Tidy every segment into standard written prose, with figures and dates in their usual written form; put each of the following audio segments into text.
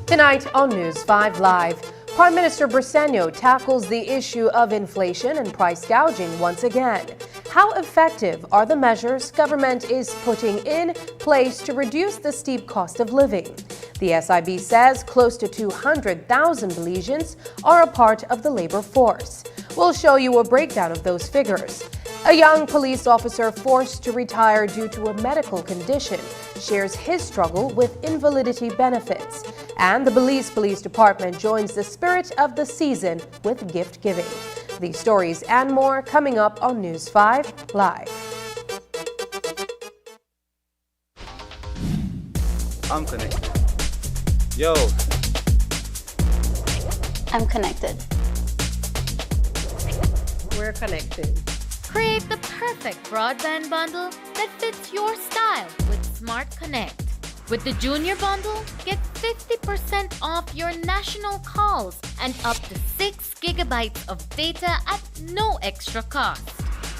Tonight on News 5 Live, Prime Minister Briceño tackles the issue of inflation and price gouging once again. How effective are the measures government is putting in place to reduce the steep cost of living? The SIB says close to 200,000 Belizeans are a part of the labor force. We'll show you a breakdown of those figures. A young police officer forced to retire due to a medical condition shares his struggle with invalidity benefits. And the Belize Police Department joins the spirit of the season with gift giving. These stories and more coming up on News 5 Live. I'm connected. Yo. I'm connected. We're connected. Create the perfect broadband bundle that fits your style with Smart Connect. With the Junior Bundle, get 50% off your national calls and up to 6 gigabytes of data at no extra cost.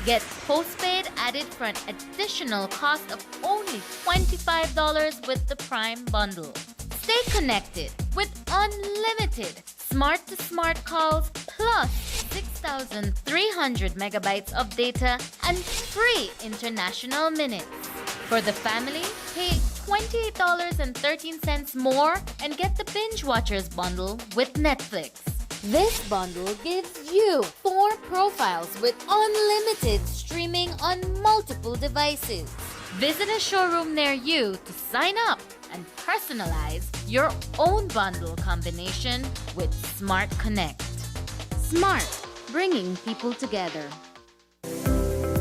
Get postpaid added for an additional cost of only $25 with the Prime Bundle. Stay connected with unlimited smart-to-smart calls plus 6,300 megabytes of data and free international minutes. For the family, pay $28.13 more and get the Binge Watchers bundle with Netflix. This bundle gives you 4 profiles with unlimited streaming on multiple devices. Visit a showroom near you to sign up and personalize your own bundle combination with Smart Connect. Smart, bringing people together.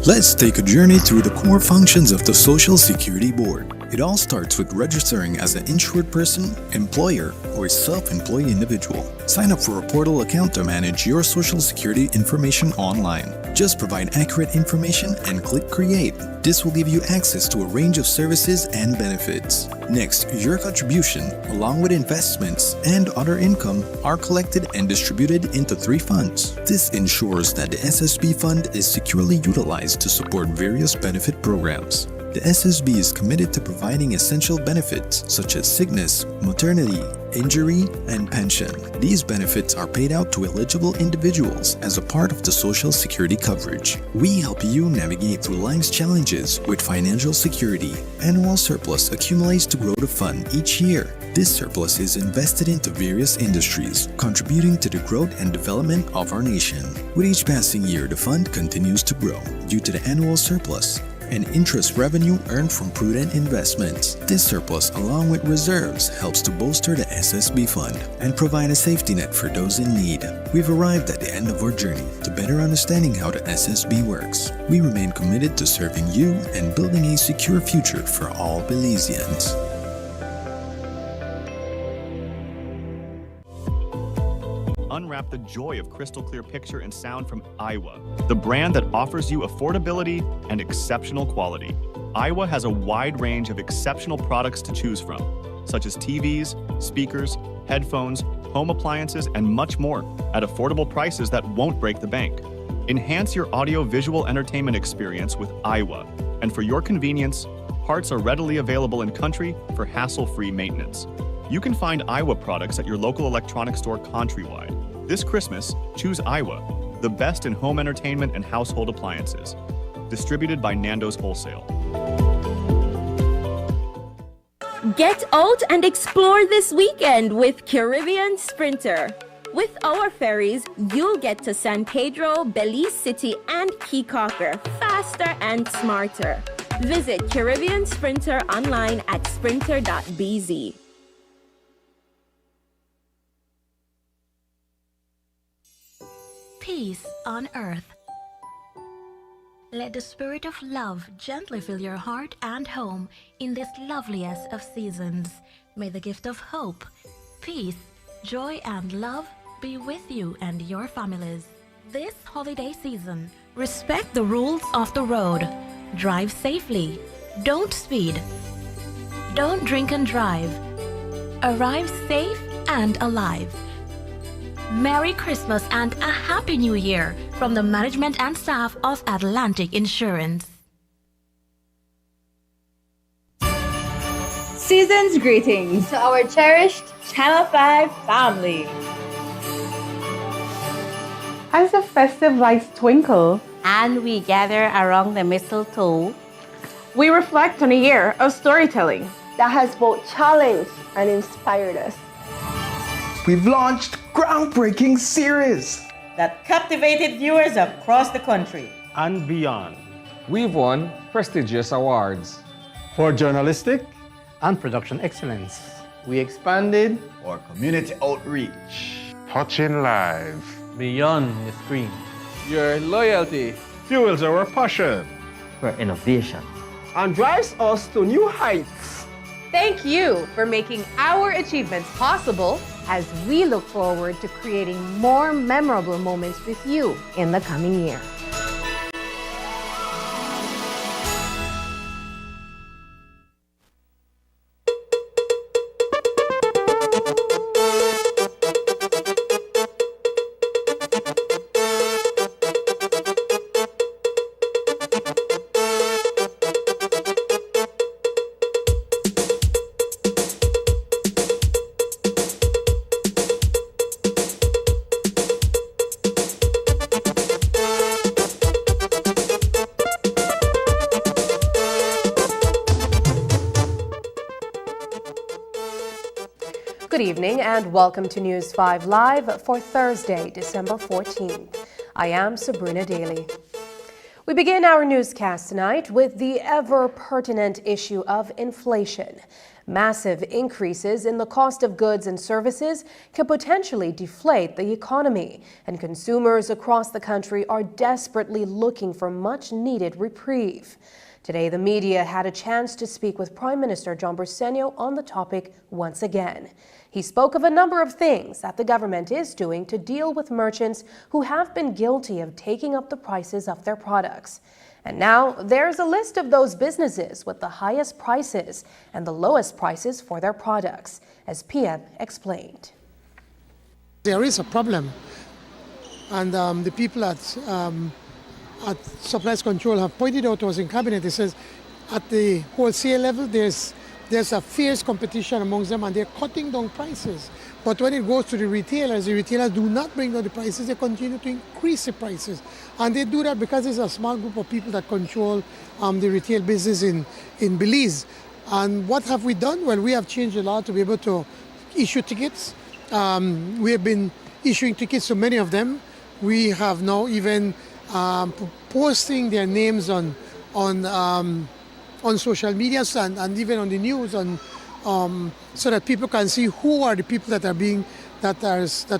Let's take a journey through the core functions of the Social Security Board. It all starts with registering as an insured person, employer, or self-employed individual. Sign up for a portal account to manage your Social Security information online. Just provide accurate information and click Create. This will give you access to a range of services and benefits. Next, your contribution, along with investments and other income, are collected and distributed into 3 funds. This ensures that the SSB fund is securely utilized to support various benefit programs. The SSB is committed to providing essential benefits such as sickness, maternity, injury, and pension. These benefits are paid out to eligible individuals as a part of the Social Security coverage. We help you navigate through life's challenges with financial security. Annual surplus accumulates to grow the fund each year. This surplus is invested into various industries, contributing to the growth and development of our nation. With each passing year, the fund continues to grow due to the annual surplus and interest revenue earned from prudent investments. This surplus, along with reserves, helps to bolster the SSB fund and provide a safety net for those in need. We've arrived at the end of our journey to better understanding how the SSB works. We remain committed to serving you and building a secure future for all Belizeans. Unwrap the joy of crystal clear picture and sound from Iowa, the brand that offers you affordability and exceptional quality. Iowa has a wide range of exceptional products to choose from, such as TVs, speakers, headphones, home appliances, and much more at affordable prices that won't break the bank. Enhance your audio-visual entertainment experience with Iowa, and for your convenience, parts are readily available in country for hassle-free maintenance. You can find Iowa products at your local electronics store countrywide. This Christmas, choose Iowa, the best in home entertainment and household appliances. Distributed by Nando's Wholesale. Get out and explore this weekend with Caribbean Sprinter. With our ferries, you'll get to San Pedro, Belize City, and Key Cocker faster and smarter. Visit Caribbean Sprinter online at sprinter.bz. Peace on earth. Let the spirit of love gently fill your heart and home in this loveliest of seasons. May the gift of hope, peace, joy, and love be with you and your families. This holiday season, respect the rules of the road. Drive safely. Don't speed. Don't drink and drive. Arrive safe and alive. Merry Christmas and a Happy New Year from the management and staff of Atlantic Insurance. Season's greetings to our cherished Channel 5 family. As the festive lights twinkle and we gather around the mistletoe, we reflect on a year of storytelling that has both challenged and inspired us. We've launched groundbreaking series that captivated viewers across the country and beyond. We've won prestigious awards for journalistic and production excellence. We expanded our community outreach, touching lives beyond the screen. Your loyalty fuels our passion for innovation and drives us to new heights. Thank you for making our achievements possible as we look forward to creating more memorable moments with you in the coming year. Good evening and welcome to News 5 Live for Thursday, December 14th. I am Sabrina Daly. We begin our newscast tonight with the ever-pertinent issue of inflation. Massive increases in the cost of goods and services can potentially deflate the economy, and consumers across the country are desperately looking for much-needed reprieve. Today, the media had a chance to speak with Prime Minister John Briceño on the topic once again. He spoke of a number of things that the government is doing to deal with merchants who have been guilty of taking up the prices of their products. And now there's a list of those businesses with the highest prices and the lowest prices for their products, as PM explained. There is a problem, and the people at Supplies Control have pointed out to us in Cabinet. It says at the wholesale level there's a fierce competition amongst them and they're cutting down prices. But when it goes to the retailers do not bring down the prices, they continue to increase the prices. And they do that because there's a small group of people that control the retail business in Belize. And what have we done? Well, we have changed the law to be able to issue tickets. We have been issuing tickets to many of them. We have now even posting their names on social media and even on the news so that people can see who are the people that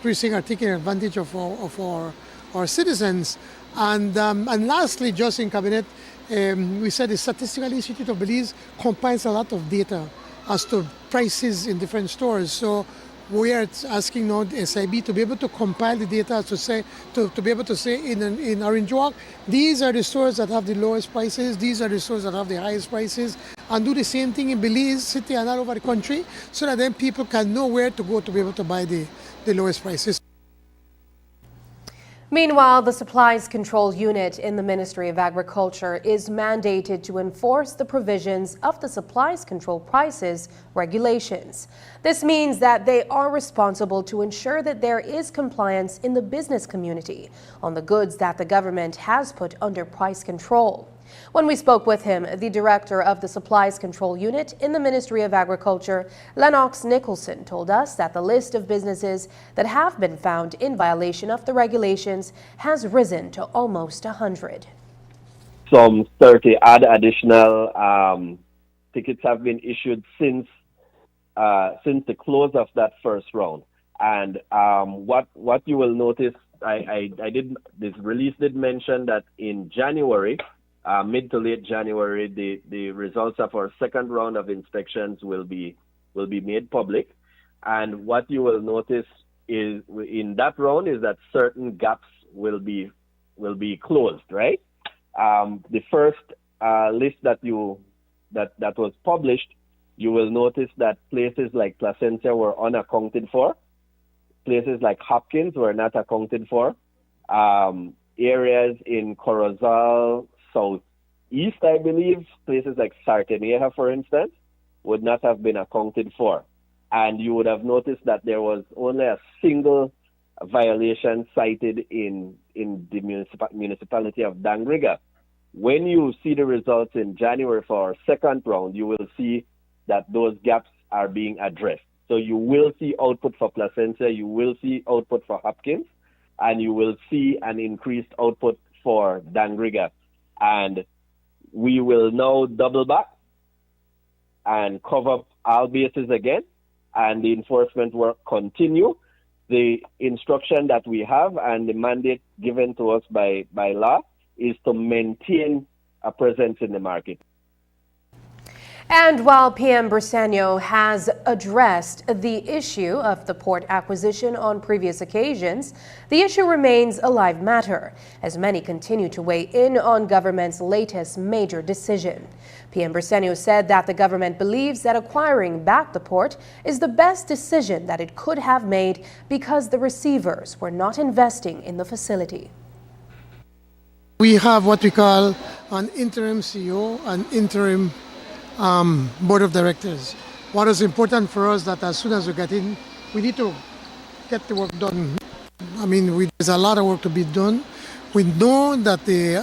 we're saying are taking advantage of our citizens. And lastly, just in Cabinet, we said the Statistical Institute of Belize compiles a lot of data as to prices in different stores. So we are asking now the SIB to be able to compile the data to be able to say in Orange Walk, these are the stores that have the lowest prices, these are the stores that have the highest prices, and do the same thing in Belize City and all over the country so that then people can know where to go to be able to buy the lowest prices. Meanwhile, the Supplies Control Unit in the Ministry of Agriculture is mandated to enforce the provisions of the Supplies Control Prices regulations. This means that they are responsible to ensure that there is compliance in the business community on the goods that the government has put under price control. When we spoke with him, the director of the Supplies Control Unit in the Ministry of Agriculture, Lennox Nicholson, told us that the list of businesses that have been found in violation of the regulations has risen to almost 100. Some 30 additional tickets have been issued since the close of that first round. And what you will notice, this release did mention that in January, mid to late January, the results of our second round of inspections will be made public. And what you will notice is in that round is that certain gaps will be closed, right? The first list that was published, you will notice that places like Placencia were unaccounted for. Places like Hopkins were not accounted for. Areas in Corozal, Southeast, I believe, places like Sarteneja, for instance, would not have been accounted for. And you would have noticed that there was only a single violation cited in the municipality of Dangriga. When you see the results in January for our second round, you will see that those gaps are being addressed. So you will see output for Placencia, you will see output for Hopkins, and you will see an increased output for Dangriga. And we will now double back and cover all bases again, and the enforcement work continue. The instruction that we have and the mandate given to us by law is to maintain a presence in the market. And while PM Briseno has addressed the issue of the port acquisition on previous occasions, the issue remains a live matter as many continue to weigh in on government's latest major decision. PM Briseno said that the government believes that acquiring back the port is the best decision that it could have made because the receivers were not investing in the facility. We have what we call an interim CEO, an interim board of directors. What is important for us that as soon as we get in, we need to get the work done. I mean, there's a lot of work to be done. We know that the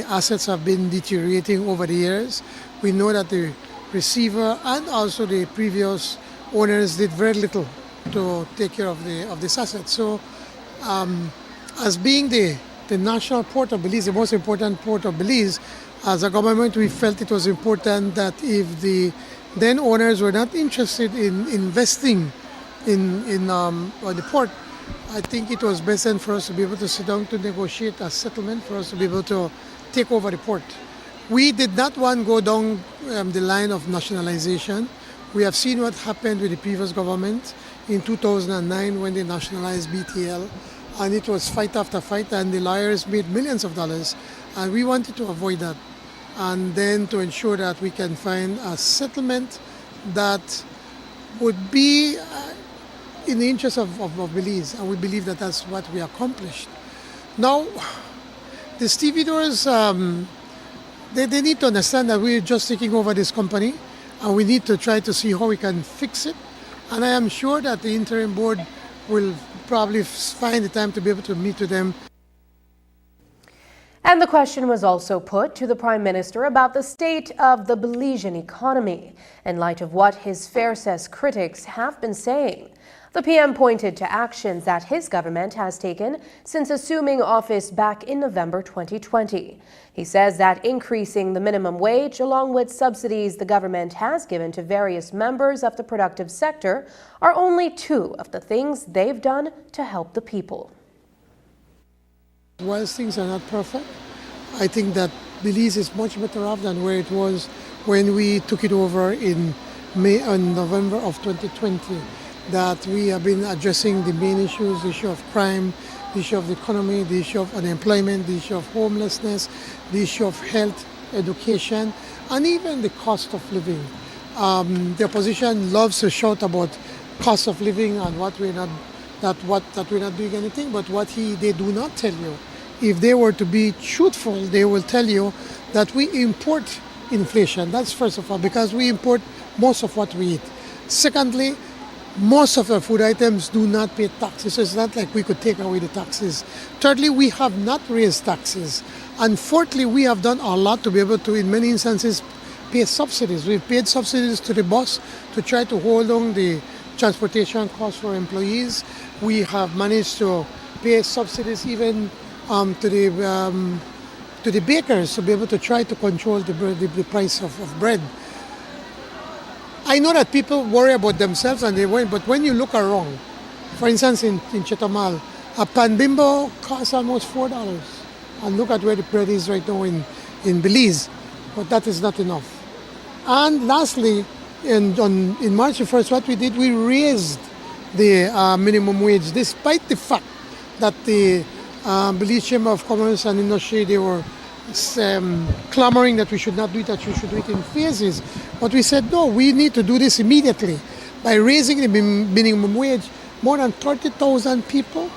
assets have been deteriorating over the years. We know that the receiver and also the previous owners did very little to take care of this asset. So, as being the national port of Belize, the most important port of Belize, as a government, we felt it was important that if the then owners were not interested in investing in the port, I think it was best then for us to be able to sit down to negotiate a settlement for us to be able to take over the port. We did not want to go down the line of nationalization. We have seen what happened with the previous government in 2009 when they nationalized BTL, and it was fight after fight, and the lawyers made millions of dollars, and we wanted to avoid that. And then to ensure that we can find a settlement that would be in the interest of Belize, and we believe that that's what we accomplished. Now, the stevedores, they need to understand that we're just taking over this company, and we need to try to see how we can fix it. And I am sure that the interim board will probably find the time to be able to meet with them. And the question was also put to the Prime Minister about the state of the Belizean economy in light of what his fair-cess critics have been saying. The PM pointed to actions that his government has taken since assuming office back in November 2020. He says that increasing the minimum wage along with subsidies the government has given to various members of the productive sector are only two of the things they've done to help the people. Whilst things are not perfect, I think that Belize is much better off than where it was when we took it over in November of 2020. That we have been addressing the main issues, the issue of crime, the issue of the economy, the issue of unemployment, the issue of homelessness, the issue of health, education, and even the cost of living. The opposition loves to shout about cost of living and what we're not that we're not doing anything, but they do not tell you. If they were to be truthful, they will tell you that we import inflation. That's first of all, because we import most of what we eat. Secondly, most of our food items do not pay taxes, so it's not like we could take away the taxes. Thirdly, we have not raised taxes. And fourthly, we have done a lot to be able to, in many instances, pay subsidies. We've paid subsidies to the bus to try to hold on the transportation costs for employees. We have managed to pay subsidies even to the bakers to be able to try to control the price of bread. I know that people worry about themselves and they worry, but when you look around, for instance in Chetamal, a pan bimbo costs almost $4. And look at where the bread is right now in Belize, but that is not enough. And lastly, in March 1st, what we did, we raised the minimum wage, despite the fact that the Belize Chamber of Commerce and Industry, they were clamoring that we should not do it, that we should do it in phases. But we said, no, we need to do this immediately. By raising the minimum wage, more than 30,000 people,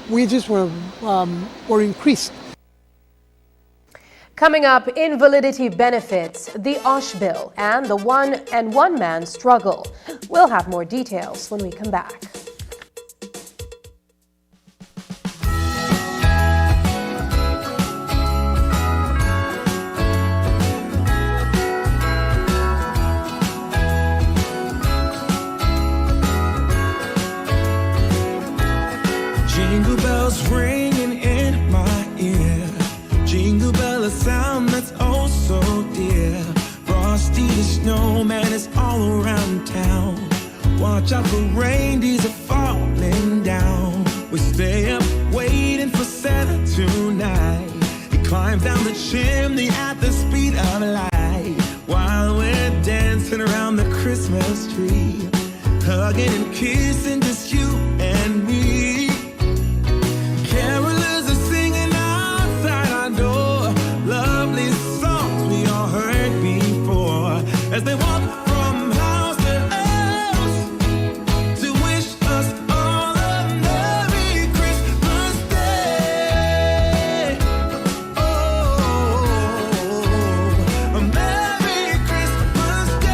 wages were increased. Coming up, invalidity benefits, the OSH bill, and the one-man struggle. We'll have more details when we come back. Jingle bells ringing in my ear. Jingle bell, a sound that's oh so dear. Frosty the snowman is all around town. Watch out for reindeers are falling down. We stay up waiting for Santa tonight. He climbs down the chimney at the speed of light, while we're dancing around the Christmas tree, hugging and kissing just you and me. Carolers are singing outside our door, lovely songs we all heard before, as they walk from house to house to wish us all a Merry Christmas Day. Oh, a Merry Christmas Day.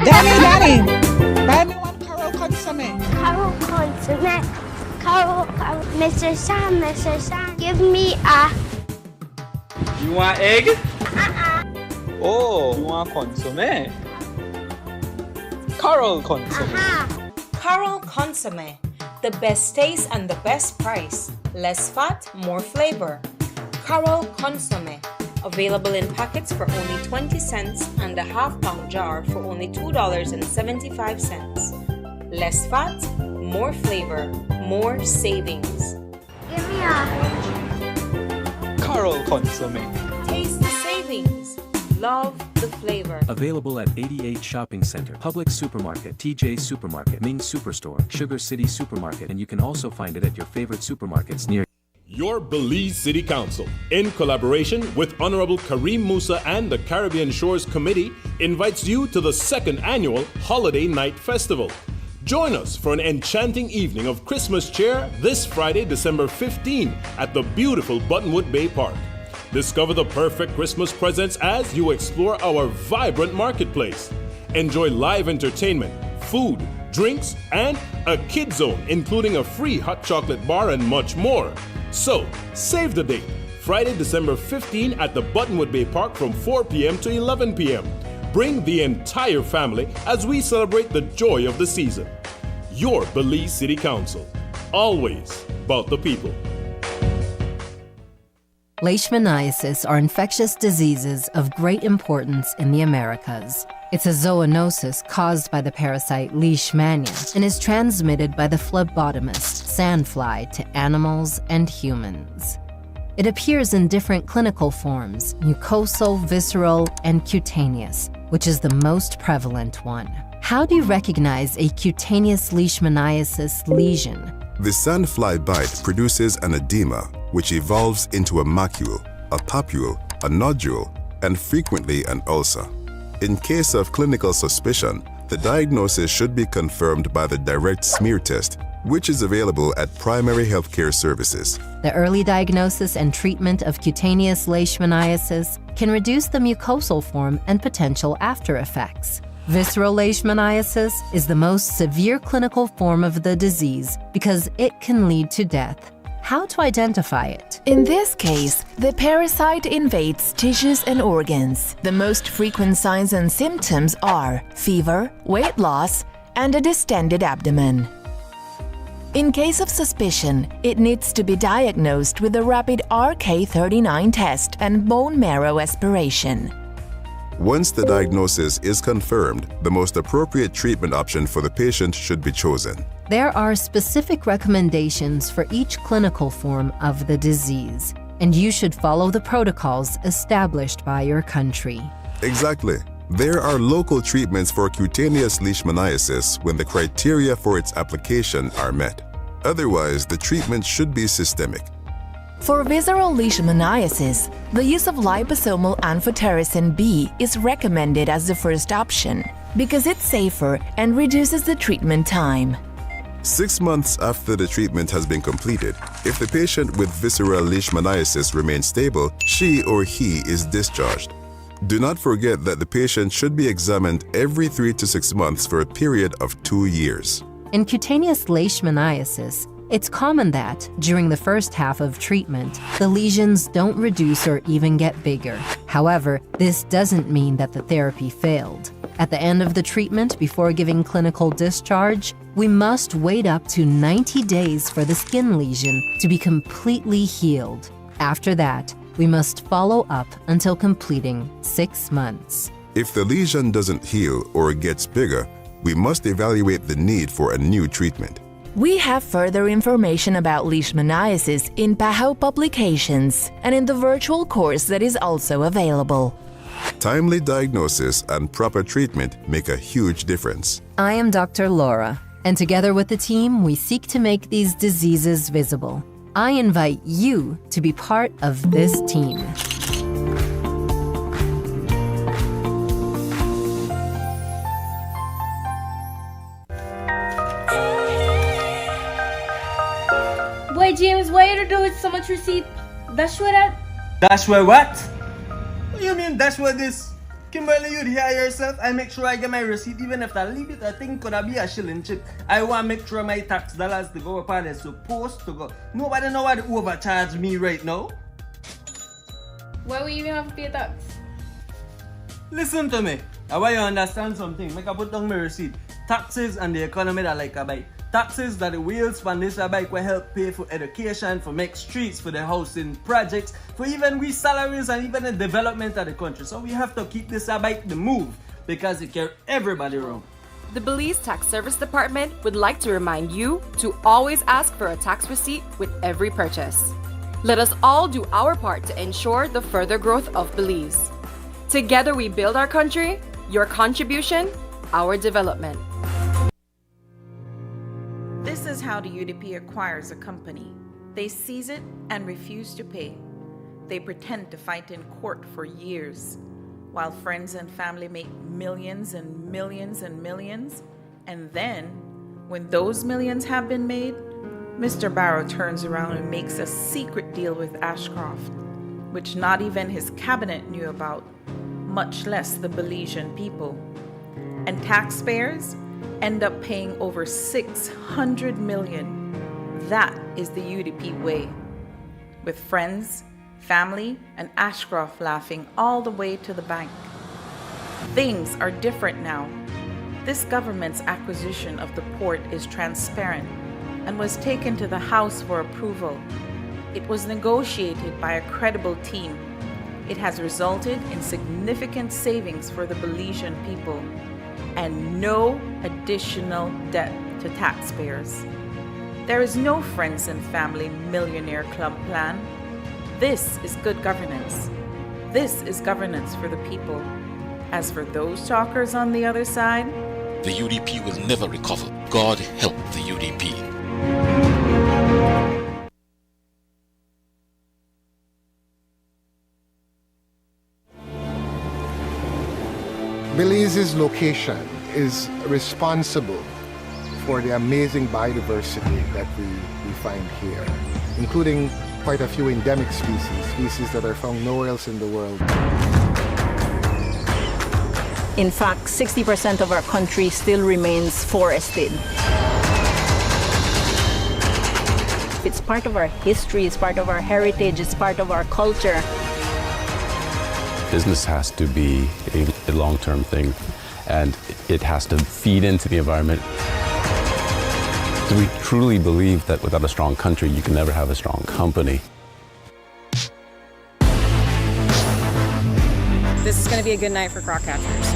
Danny, buy me one Carol Consomé. Carol Consomé. Carol, Mr. Sam, give me a... You want egg? Oh, you want Consomé? Carol Consomé. Carol Consomé. The best taste and the best price. Less fat, more flavor. Carol Consomé. Available in packets for only 20 cents and a half-pound jar for only $2.75. Less fat, more flavor, more savings. Give me a... Carol Consomé. Taste the savings. Love the flavor. Available at 88 Shopping Center, Publix Supermarket, TJ Supermarket, Ming Superstore, Sugar City Supermarket, and you can also find it at your favorite supermarkets near Your Belize City Council, in collaboration with Honorable Kareem Musa and the Caribbean Shores Committee, invites you to the second annual Holiday Night Festival. Join us for an enchanting evening of Christmas cheer this Friday, December 15 at the beautiful Buttonwood Bay Park. Discover the perfect Christmas presents as you explore our vibrant marketplace. Enjoy live entertainment, food, drinks, and a kid zone, including a free hot chocolate bar and much more. So, save the date, Friday, December 15 at the Buttonwood Bay Park from 4 p.m. to 11 p.m. Bring the entire family as we celebrate the joy of the season. Your Belize City Council, always about the people. Leishmaniasis are infectious diseases of great importance in the Americas. It's a zoonosis caused by the parasite Leishmania and is transmitted by the phlebotomist sandfly to animals and humans. It appears in different clinical forms, mucosal, visceral, and cutaneous, which is the most prevalent one. How do you recognize a cutaneous leishmaniasis lesion? The sandfly bite produces an edema, which evolves into a macule, a papule, a nodule, and frequently an ulcer. In case of clinical suspicion, the diagnosis should be confirmed by the direct smear test, which is available at primary healthcare services. The early diagnosis and treatment of cutaneous leishmaniasis can reduce the mucosal form and potential after effects. Visceral leishmaniasis is the most severe clinical form of the disease because it can lead to death. How to identify it? In this case, the parasite invades tissues and organs. The most frequent signs and symptoms are fever, weight loss, and a distended abdomen. In case of suspicion, it needs to be diagnosed with a rapid RK39 test and bone marrow aspiration. Once the diagnosis is confirmed, the most appropriate treatment option for the patient should be chosen. There are specific recommendations for each clinical form of the disease, and you should follow the protocols established by your country. Exactly. There are local treatments for cutaneous leishmaniasis when the criteria for its application are met. Otherwise, the treatment should be systemic. For visceral leishmaniasis, the use of liposomal amphotericin B is recommended as the first option because it's safer and reduces the treatment time. 6 months after the treatment has been completed, if the patient with visceral leishmaniasis remains stable, she or he is discharged. Do not forget that the patient should be examined every 3 to 6 months for a period of 2 years. In cutaneous leishmaniasis, it's common that, during the first half of treatment, the lesions don't reduce or even get bigger. However, this doesn't mean that the therapy failed. At the end of the treatment, before giving clinical discharge, we must wait up to 90 days for the skin lesion to be completely healed. After that, we must follow up until completing 6 months. If the lesion doesn't heal or gets bigger, we must evaluate the need for a new treatment. We have further information about leishmaniasis in PAHO publications and in the virtual course that is also available. Timely diagnosis and proper treatment make a huge difference. I am Dr. Laura, and together with the team, we seek to make these diseases visible. I invite you to be part of this team. Boy, James, why you do with so much receipt? That's where that... That's where what? What do you mean that's where this? Kimberly, you'd hear yourself. I make sure I get my receipt, even if I leave it, I think could be a shilling chip. I want to make sure my tax dollars to go up and they're supposed to go. Nobody know why they overcharge me right now. Why we even have to pay tax? Listen to me. I want you to understand something. Make I put down my receipt. Taxes and the economy that like a bike. Taxes that the wheels from this bike will help pay for education, for make streets, for the housing projects, for even we salaries and even the development of the country. So we have to keep this bike the move because it carries everybody around. The Belize Tax Service Department would like to remind you to always ask for a tax receipt with every purchase. Let us all do our part to ensure the further growth of Belize. Together we build our country, your contribution, our development. This is how the UDP acquires a company. They seize it and refuse to pay. They pretend to fight in court for years, while friends and family make millions and millions and millions. And then, when those millions have been made, Mr. Barrow turns around and makes a secret deal with Ashcroft, which not even his cabinet knew about, much less the Belizean people. And taxpayers end up paying over $600 million. That is the UDP way. With friends, family, and Ashcroft laughing all the way to the bank. Things are different now. This government's acquisition of the port is transparent and was taken to the House for approval. It was negotiated by a credible team. It has resulted in significant savings for the Belizean people and no additional debt to taxpayers. There is no friends and family millionaire club plan. This is good governance. This is governance for the people. As for those talkers on the other side, the UDP will never recover. God help the UDP. Belize's location is responsible for the amazing biodiversity that we find here, including quite a few endemic species that are found nowhere else in the world. In fact, 60% of our country still remains forested. It's part of our history, it's part of our heritage, it's part of our culture. Business has to be a long-term thing, and it has to feed into the environment. We truly believe that without a strong country, you can never have a strong company. This is going to be a good night for croc catchers.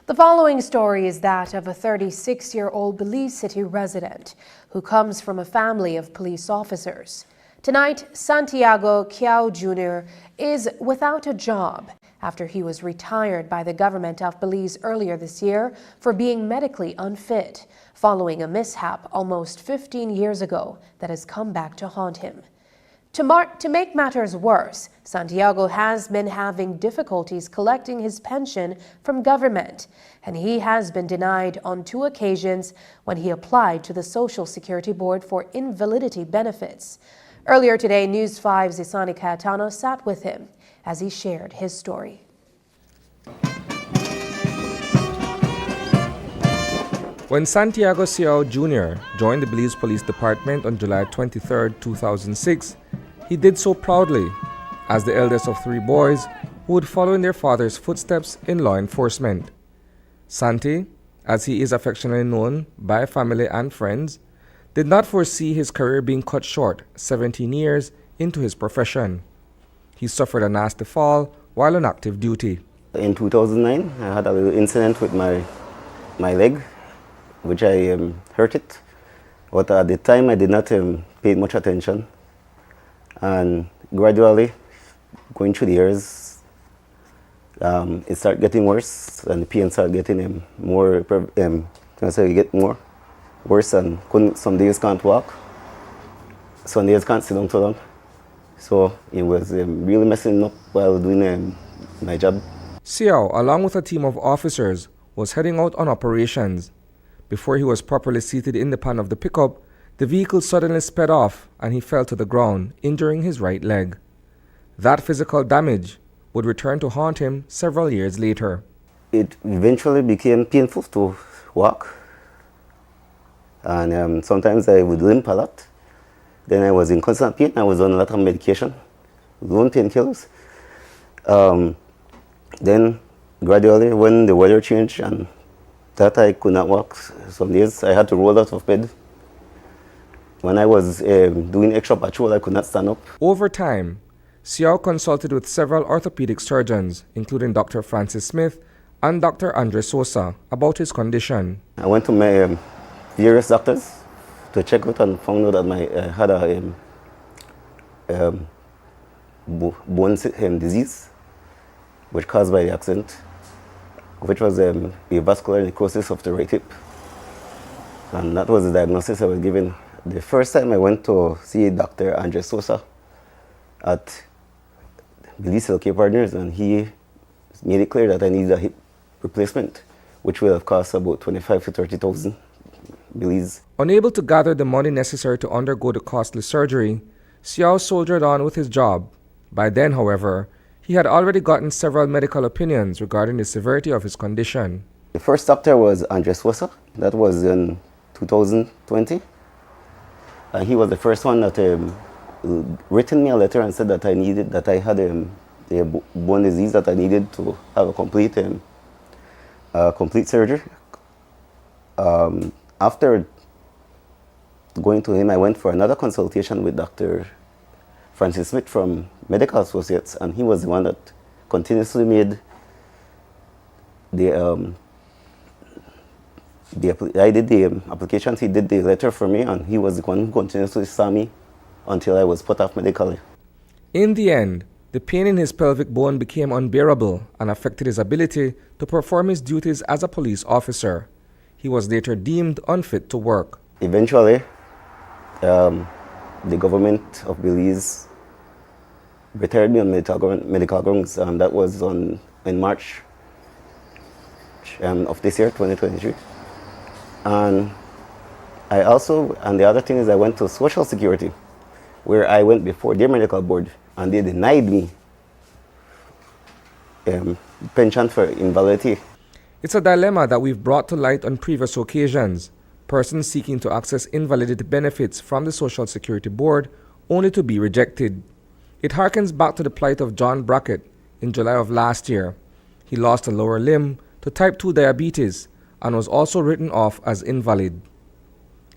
The following story is that of a 36-year-old Belize City resident who comes from a family of police officers. Tonight, Santiago Kiao Jr. is without a job after he was retired by the government of Belize earlier this year for being medically unfit, following a mishap almost 15 years ago that has come back to haunt him. To make matters worse, Santiago has been having difficulties collecting his pension from government, and he has been denied on 2 occasions when he applied to the Social Security Board for invalidity benefits. Earlier today, News 5's Isani Cayetano sat with him as he shared his story. When Santiago Ciao Jr. joined the Belize Police Department on July 23, 2006, he did so proudly, as the eldest of 3 boys who would follow in their father's footsteps in law enforcement. Santi, as he is affectionately known by family and friends, did not foresee his career being cut short 17 years into his profession. He suffered a nasty fall while on active duty. In 2009, I had a little incident with my leg, which I hurt it. But at the time, I did not pay much attention. And gradually, going through the years, it started getting worse, and the pain started getting more worse, and some days can't walk, some days can't sit down too long. So it was really messing up while doing my job. Ciao, along with a team of officers, was heading out on operations. Before he was properly seated in the pan of the pickup, the vehicle suddenly sped off and he fell to the ground, injuring his right leg. That physical damage would return to haunt him several years later. It eventually became painful to walk, and sometimes I would limp a lot. Then I was in constant pain. I was on a lot of medication, one painkillers. Then gradually, when the weather changed and that I could not walk, some days I had to roll out of bed. When I was doing extra patrol, I could not stand up. Over time, Ciao consulted with several orthopedic surgeons, including Dr. Francis Smith and Dr. Andre Sosa, about his condition. I went to my various doctors to check out and found out that I had a bone disease, which caused by the accident, which was a vascular necrosis of the right hip. And that was the diagnosis I was given. The first time I went to see Dr. Andre Sosa at Belize Healthcare Partners, and he made it clear that I needed a hip replacement, which will have cost about 25 to 30,000 Belize. Unable to gather the money necessary to undergo the costly surgery, Ciao soldiered on with his job. By then, however, he had already gotten several medical opinions regarding the severity of his condition. The first doctor was Andre Sosa. That was in 2020. And he was the first one that written me a letter and said that I had a bone disease, that I needed to have a complete surgery. After going to him, I went for another consultation with Dr. Francis Smith from Medical Associates, and he was the one that continuously made I did the applications, he did the letter for me, and he was the one who continuously saw me until I was put off medically. In the end, The pain in his pelvic bone became unbearable and affected his ability to perform his duties as a police officer. He was later deemed unfit to work. Eventually, the government of Belize retired me on medical grounds, and that was in March of this year, 2023. And the other thing is I went to Social Security, where I went before their medical board, and they denied me pension for invalidity. It's a dilemma that we've brought to light on previous occasions. Persons seeking to access invalidity benefits from the Social Security Board only to be rejected. It harkens back to the plight of John Brackett in July of last year. He lost a lower limb to type 2 diabetes and was also written off as invalid.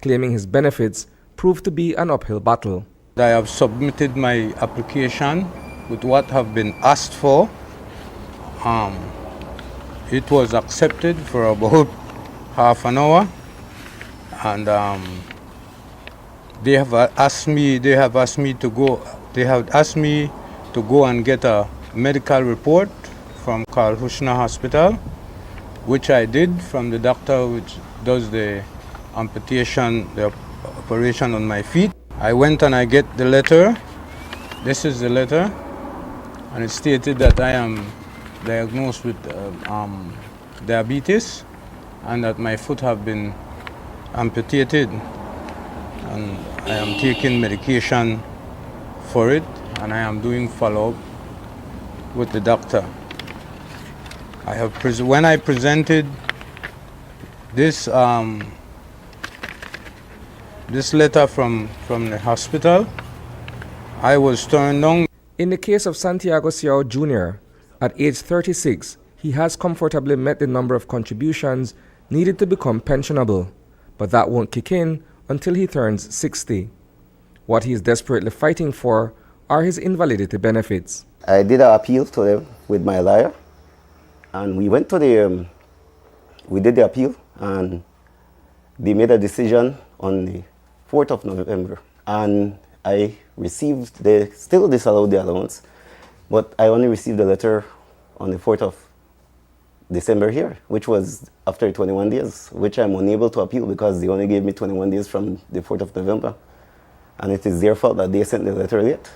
Claiming his benefits proved to be an uphill battle. I have submitted my application with what have been asked for. It was accepted for about half an hour, and they have asked me to go and get a medical report from Carl Hushner Hospital, which I did from the doctor which does the operation on my feet. I went and I get the letter. This is the letter, and it stated that I am diagnosed with diabetes and that my foot have been amputated, and I am taking medication for it, and I am doing follow-up with the doctor. When I presented this this letter from the hospital, I was turned down. In the case of Santiago Ciao Jr., at age 36, he has comfortably met the number of contributions needed to become pensionable, but that won't kick in until he turns 60. What he is desperately fighting for are his invalidity benefits. I did an appeal to them with my lawyer, and we went to we did the appeal, and they made a decision on the 4th of November, and I received, they still disallowed the allowance, but I only received the letter on the 4th of December here, which was after 21 days, which I'm unable to appeal because they only gave me 21 days from the 4th of November. And it is their fault that they sent the letter late.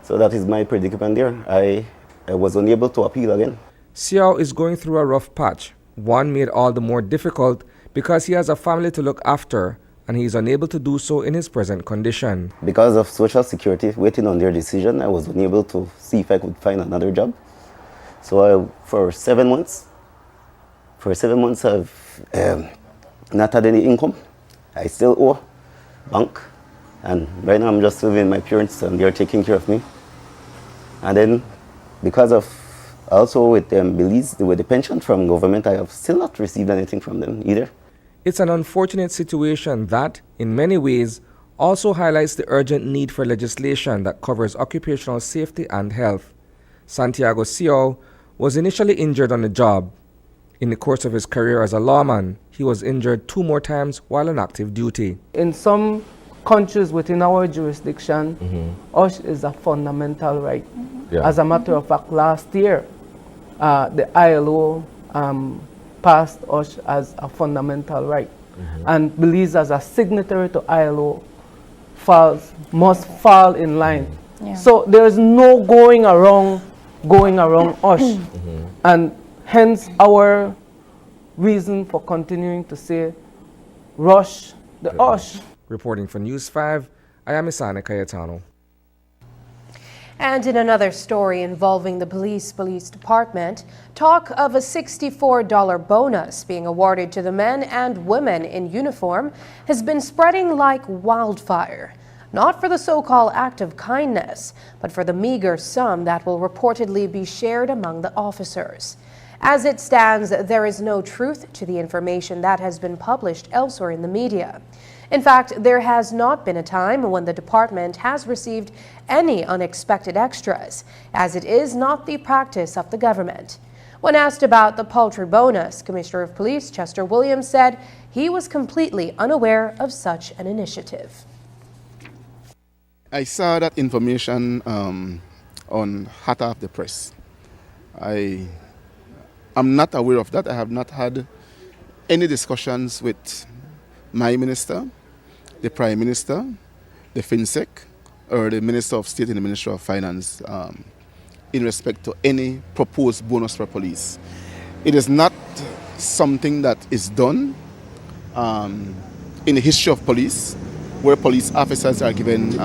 So that is my predicament there. I was unable to appeal again. Ciao is going through a rough patch, one made all the more difficult because he has a family to look after, and he is unable to do so in his present condition. Because of Social Security waiting on their decision, I was unable to see if I could find another job. So for 7 months, I've not had any income. I still owe bank, and right now I'm just living with my parents, and they're taking care of me. And then because of also with Belize, with the pension from government, I have still not received anything from them either. It's an unfortunate situation that, in many ways, also highlights the urgent need for legislation that covers occupational safety and health. Santiago Ciao was initially injured on the job. In the course of his career as a lawman, he was injured 2 more times while on active duty. In some countries within our jurisdiction, OSH is a fundamental right. As a matter of fact, last year, the ILO passed OSH as a fundamental right. And Belize, as a signatory to ILO, must fall in line. So there's no going around OSH. And hence our reason for continuing to say, rush the OSH. Reporting for News 5, I am Isane Cayetano. And in another story involving the Belize Police Department, talk of a $64 bonus being awarded to the men and women in uniform has been spreading like wildfire. Not for the so-called act of kindness, but for the meager sum that will reportedly be shared among the officers. As it stands, there is no truth to the information that has been published elsewhere in the media. In fact, there has not been a time when the department has received any unexpected extras, as it is not the practice of the government. When asked about the paltry bonus, Commissioner of Police Chester Williams said he was completely unaware of such an initiative. I saw that information on hot off the press. I am not aware of that. I have not had any discussions with my minister, the Prime Minister, the FinSec, or the Minister of State in the Ministry of Finance in respect to any proposed bonus for police. It is not something that is done in the history of police, where police officers are given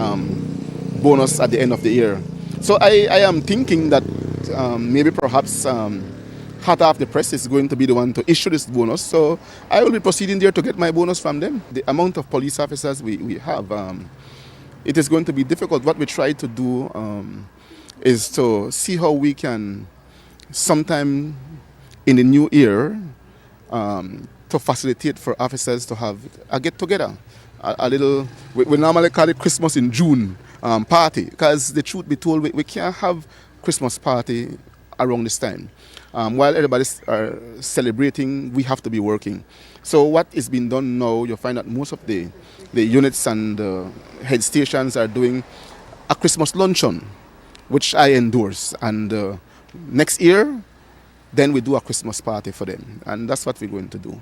bonus at the end of the year. So I am thinking that maybe perhaps hot off the press is going to be the one to issue this bonus. So I will be proceeding there to get my bonus from them. The amount of police officers we have, it is going to be difficult. What we try to do is to see how we can, sometime in the new year, to facilitate for officers to have a get-together. A little, we normally call it Christmas in June party, because the truth be told, we can't have Christmas party around this time. While everybody's celebrating, we have to be working. So what is being done now, you'll find that most of the units and head stations are doing a Christmas luncheon, which I endorse. And next year, then we do a Christmas party for them. And that's what we're going to do.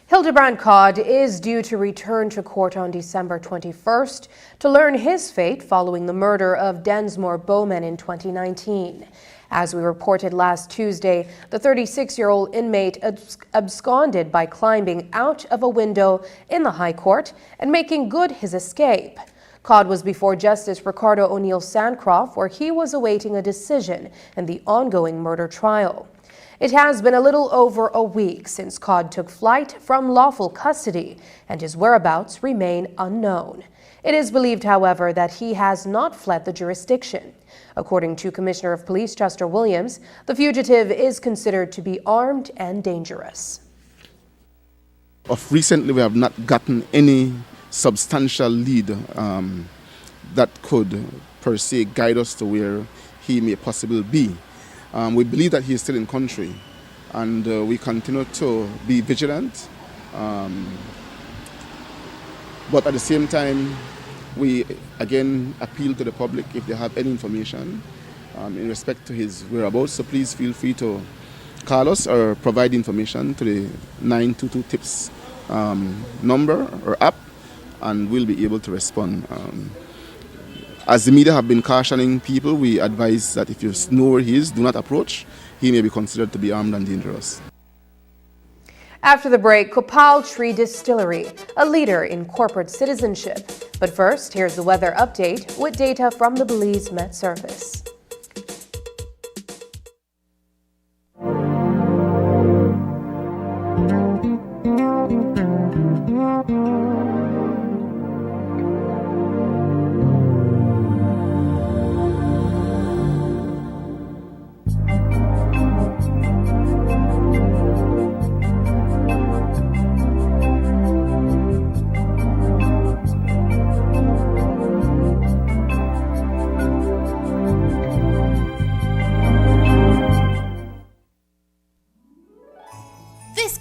Hildebrand Codd is due to return to court on December 21st to learn his fate following the murder of Densmore Bowman in 2019. As we reported last Tuesday, the 36-year-old inmate absconded by climbing out of a window in the High Court and making good his escape. Codd was before Justice Ricardo O'Neill Sandcroft, where he was awaiting a decision in the ongoing murder trial. It has been a little over a week since Codd took flight from lawful custody, and his whereabouts remain unknown. It is believed, however, that he has not fled the jurisdiction. According to Commissioner of Police Chester Williams, the fugitive is considered to be armed and dangerous. Of recently, we have not gotten any substantial lead that could, per se, guide us to where he may possibly be. We believe that he is still in country, and we continue to be vigilant. But at the same time, we again appeal to the public if they have any information in respect to his whereabouts. So please feel free to call us or provide information to the 922 TIPS number or app, and we'll be able to respond. As the media have been cautioning people, we advise that if you know where he is, do not approach. He may be considered to be armed and dangerous. After the break, Copal Tree Distillery, a leader in corporate citizenship. But first, here's the weather update with data from the Belize Met Service.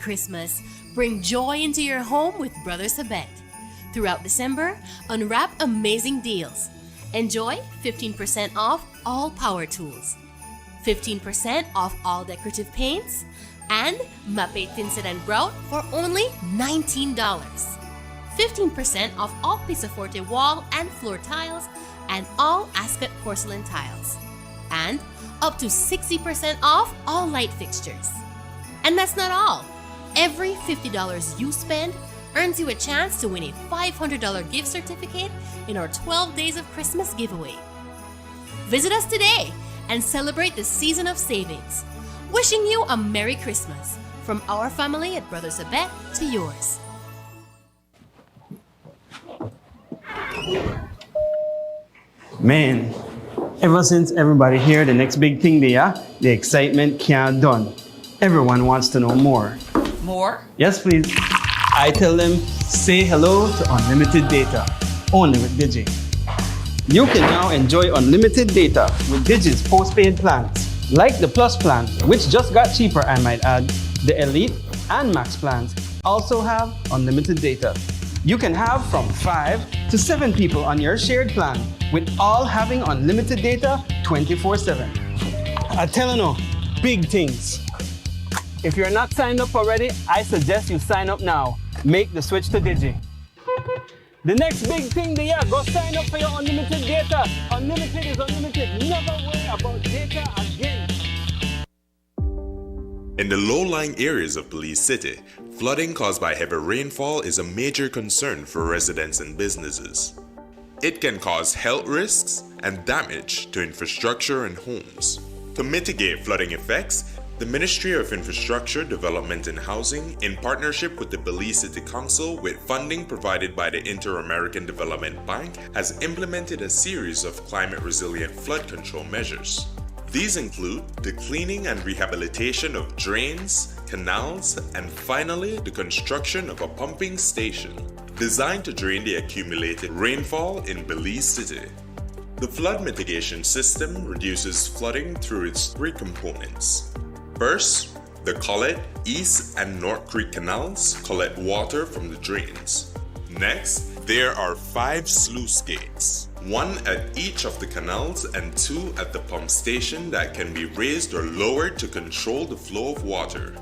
Christmas, bring joy into your home with Brothers Habet. Throughout December, unwrap amazing deals. Enjoy 15% off all power tools, 15% off all decorative paints, and Mape Tinted and Grout for only $19. 15% off all Pisaforte wall and floor tiles and all Ascot porcelain tiles. And up to 60% off all light fixtures. And that's not all. Every $50 you spend earns you a chance to win a $500 gift certificate in our 12 Days of Christmas giveaway. Visit us today and celebrate the season of savings. Wishing you a Merry Christmas from our family at Brothers Habet to yours. Man, ever since everybody here, the next big thing there, the excitement can't done. Everyone wants to know more. More? Yes, please. I tell them, say hello to unlimited data, only with Digi. You can now enjoy unlimited data with Digi's postpaid plans, like the Plus plan, which just got cheaper, I might add. The Elite and Max plans also have unlimited data. You can have from 5 to 7 people on your shared plan, with all having unlimited data 24/7. I tell you no, big things. If you're not signed up already, I suggest you sign up now. Make the switch to Digi. The next big thing there, go sign up for your unlimited data. Unlimited is unlimited. Never worry about data again. In the low-lying areas of Belize City, flooding caused by heavy rainfall is a major concern for residents and businesses. It can cause health risks and damage to infrastructure and homes. To mitigate flooding effects, the Ministry of Infrastructure, Development and Housing, in partnership with the Belize City Council with funding provided by the Inter-American Development Bank, has implemented a series of climate-resilient flood control measures. These include the cleaning and rehabilitation of drains, canals, and finally the construction of a pumping station designed to drain the accumulated rainfall in Belize City. The flood mitigation system reduces flooding through its three components. First, the Collet, East and North Creek canals collect water from the drains. Next, there are 5 sluice gates, 1 at each of the canals and 2 at the pump station that can be raised or lowered to control the flow of water.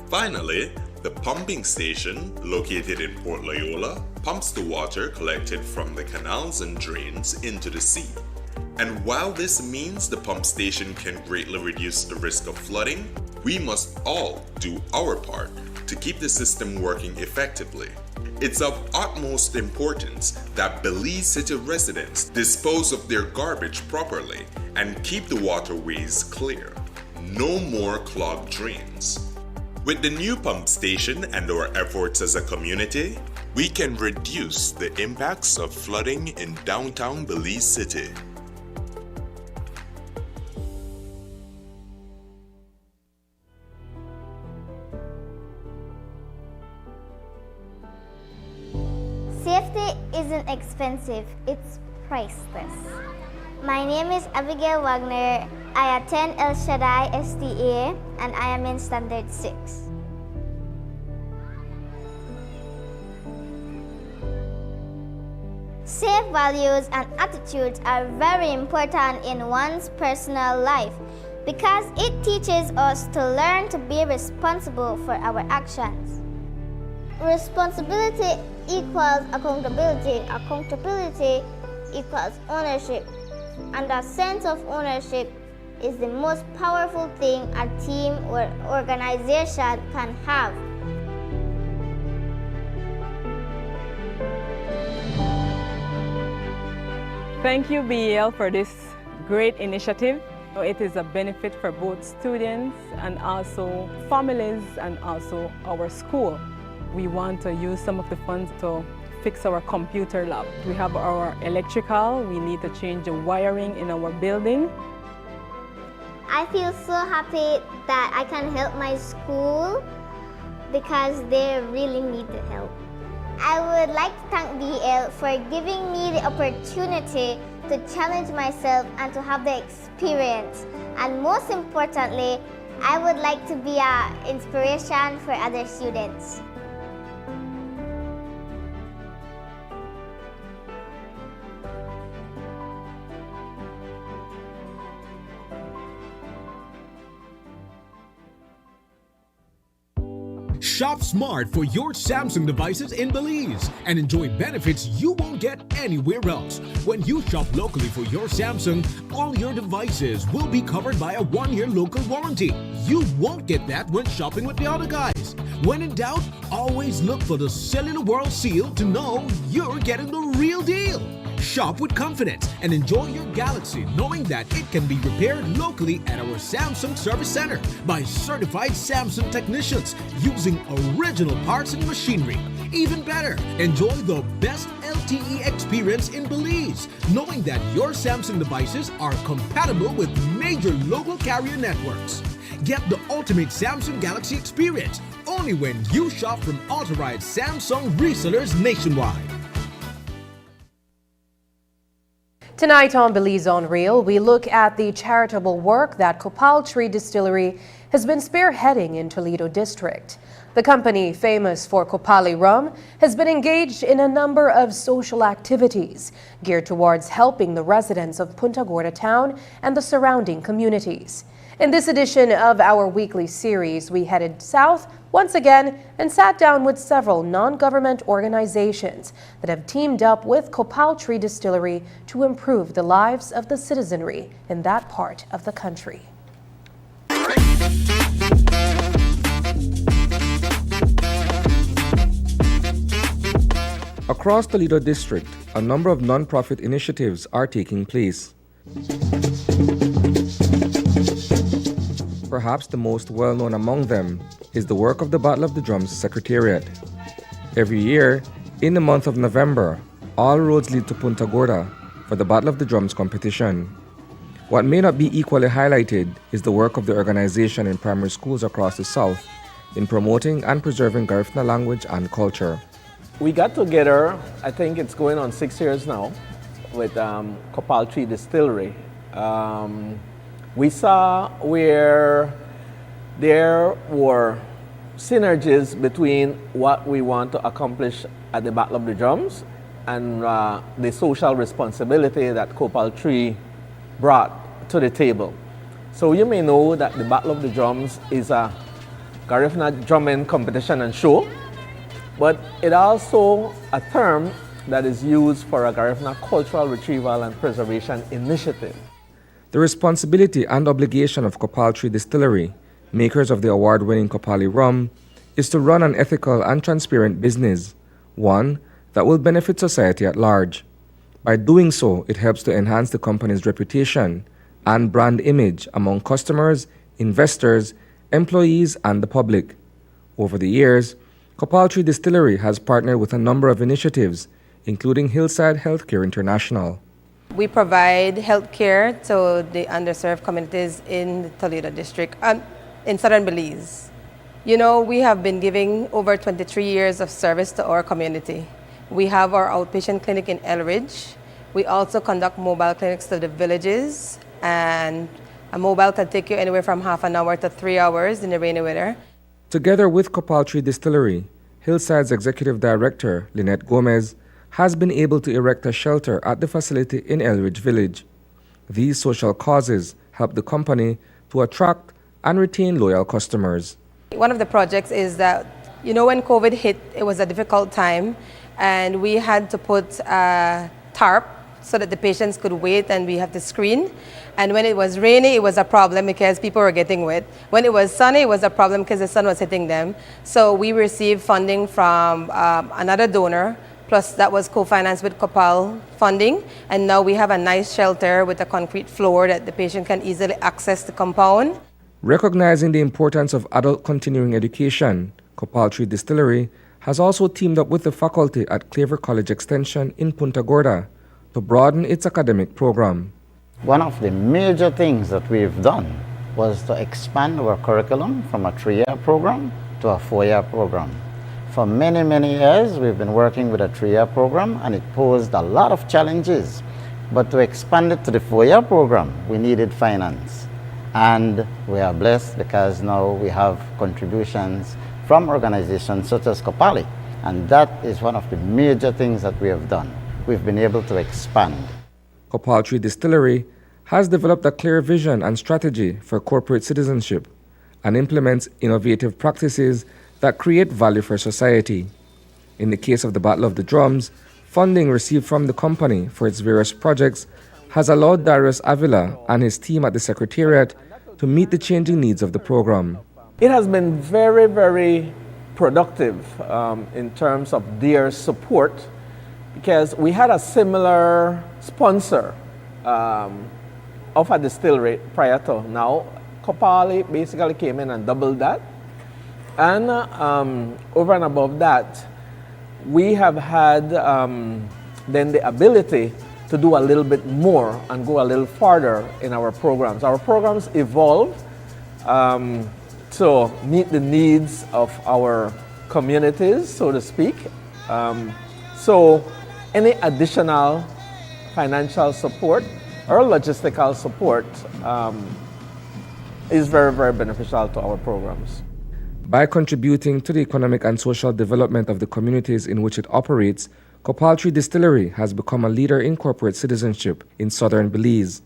Finally, the pumping station, located in Port Loyola, pumps the water collected from the canals and drains into the sea. And while this means the pump station can greatly reduce the risk of flooding, we must all do our part to keep the system working effectively. It's of utmost importance that Belize City residents dispose of their garbage properly and keep the waterways clear. No more clogged drains. With the new pump station and our efforts as a community, we can reduce the impacts of flooding in downtown Belize City. Safety isn't expensive, it's priceless. My name is Abigail Wagner. I attend El Shaddai STA and I am in Standard 6. Safe values and attitudes are very important in one's personal life because it teaches us to learn to be responsible for our actions. Responsibility equals accountability. Accountability equals ownership. And a sense of ownership is the most powerful thing a team or organization can have. Thank you, BEL, for this great initiative. It is a benefit for both students and also families and also our school. We want to use some of the funds to fix our computer lab. We have our electrical, we need to change the wiring in our building. I feel so happy that I can help my school because they really need the help. I would like to thank BEL for giving me the opportunity to challenge myself and to have the experience. And most importantly, I would like to be an inspiration for other students. Shop smart for your Samsung devices in Belize and enjoy benefits you won't get anywhere else. When you shop locally for your Samsung, all your devices will be covered by a 1-year local warranty. You won't get that when shopping with the other guys. When in doubt, always look for the Cellular World seal to know you're getting the real deal. Shop with confidence and enjoy your Galaxy knowing that it can be repaired locally at our Samsung Service Center by certified Samsung technicians using original parts and machinery. Even better, enjoy the best LTE experience in Belize knowing that your Samsung devices are compatible with major local carrier networks. Get the ultimate Samsung Galaxy experience only when you shop from authorized Samsung resellers nationwide. Tonight on Belize on Real, we look at the charitable work that Copal Tree Distillery has been spearheading in Toledo District. The company, famous for Copali rum, has been engaged in a number of social activities geared towards helping the residents of Punta Gorda town and the surrounding communities. In this edition of our weekly series, we headed south once again and sat down with several non-government organizations that have teamed up with Copal Tree Distillery to improve the lives of the citizenry in that part of the country. Across Toledo District, a number of non-profit initiatives are taking place. Perhaps the most well-known among them is the work of the Battle of the Drums Secretariat. Every year, in the month of November, all roads lead to Punta Gorda for the Battle of the Drums competition. What may not be equally highlighted is the work of the organization in primary schools across the South in promoting and preserving Garifuna language and culture. We got together, I think it's going on 6 years now, with Copal Tree Distillery. We saw where there were synergies between what we want to accomplish at the Battle of the Drums and the social responsibility that Copal Tree brought to the table. So you may know that the Battle of the Drums is a Garifuna drumming competition and show, but it also a term that is used for a Garifuna cultural retrieval and preservation initiative. The responsibility and obligation of Copal Tree Distillery, makers of the award-winning Copali rum, is to run an ethical and transparent business, one that will benefit society at large. By doing so, it helps to enhance the company's reputation and brand image among customers, investors, employees, and the public. Over the years, Copal Tree Distillery has partnered with a number of initiatives, including Hillside Healthcare International. We provide health care to the underserved communities in the Toledo District, in southern Belize. You know, we have been giving over 23 years of service to our community. We have our outpatient clinic in Elridge. We also conduct mobile clinics to the villages, and a mobile can take you anywhere from half an hour to 3 hours in the rainy weather. Together with Copal Tree Distillery, Hillside's Executive Director, Lynette Gomez, has been able to erect a shelter at the facility in Elridge Village. These social causes help the company to attract and retain loyal customers. One of the projects is that, you know, when COVID hit, it was a difficult time, and we had to put a tarp so that the patients could wait and we have to screen. And when it was rainy, it was a problem because people were getting wet. When it was sunny, it was a problem because the sun was hitting them. So we received funding from another donor, plus that was co-financed with Copal funding. And now we have a nice shelter with a concrete floor that the patient can easily access the compound. Recognizing the importance of adult continuing education, Copal Tree Distillery has also teamed up with the faculty at Claver College Extension in Punta Gorda to broaden its academic program. One of the major things that we've done was to expand our curriculum from a 3-year program to a 4-year program. For many, many years, we've been working with a 3-year program, and it posed a lot of challenges. But to expand it to the 4-year program, we needed finance. And we are blessed because now we have contributions from organizations such as Copali. And that is one of the major things that we have done. We've been able to expand. Copal Tree Distillery has developed a clear vision and strategy for corporate citizenship and implements innovative practices that create value for society. In the case of the Battle of the Drums, funding received from the company for its various projects has allowed Darius Avila and his team at the Secretariat to meet the changing needs of the program. It has been very, very productive in terms of their support, because we had a similar sponsor of a distillery prior to now. Copali basically came in and doubled that. And over and above that, we have had then the ability to do a little bit more and go a little farther in our programs. Our programs evolve to meet the needs of our communities, so to speak. So any additional financial support or logistical support is very, very beneficial to our programs. By contributing to the economic and social development of the communities in which it operates, Copal Distillery has become a leader in corporate citizenship in southern Belize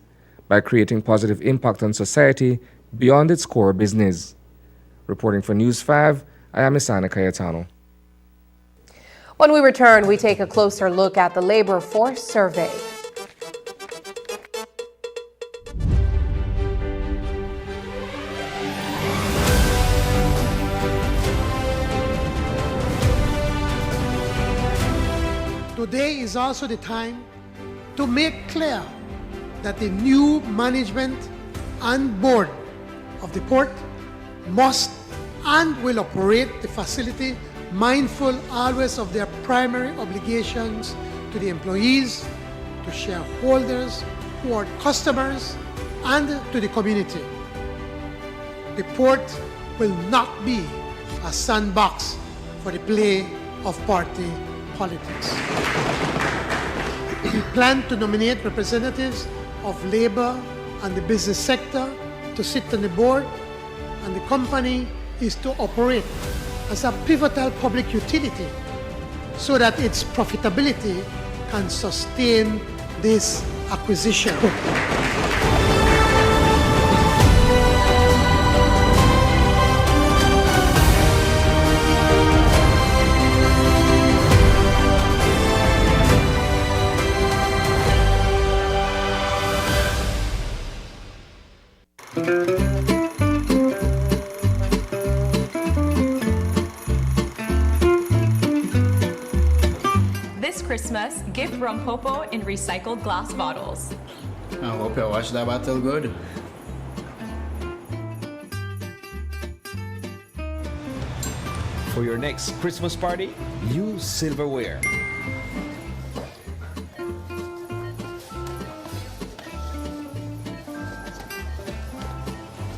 by creating positive impact on society beyond its core business. Reporting for News 5, I am Isana Cayetano. When we return, we take a closer look at the labor force survey. Today is also the time to make clear that the new management and board of the port must and will operate the facility mindful always of their primary obligations to the employees, to shareholders who are customers, and to the community. The port will not be a sandbox for the play of party politics. We plan to nominate representatives of labor and the business sector to sit on the board, and the company is to operate as a pivotal public utility so that its profitability can sustain this acquisition. Christmas, gift rum popo in recycled glass bottles. I hope you wash that bottle good. For your next Christmas party, use silverware.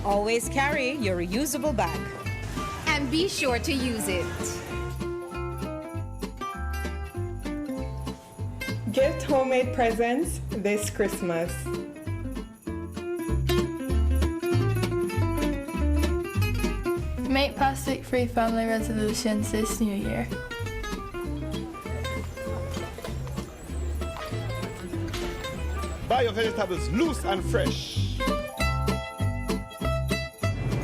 Always carry your reusable bag. And be sure to use it. Gift homemade presents this Christmas. Make plastic-free family resolutions this new year. Buy your vegetables loose and fresh.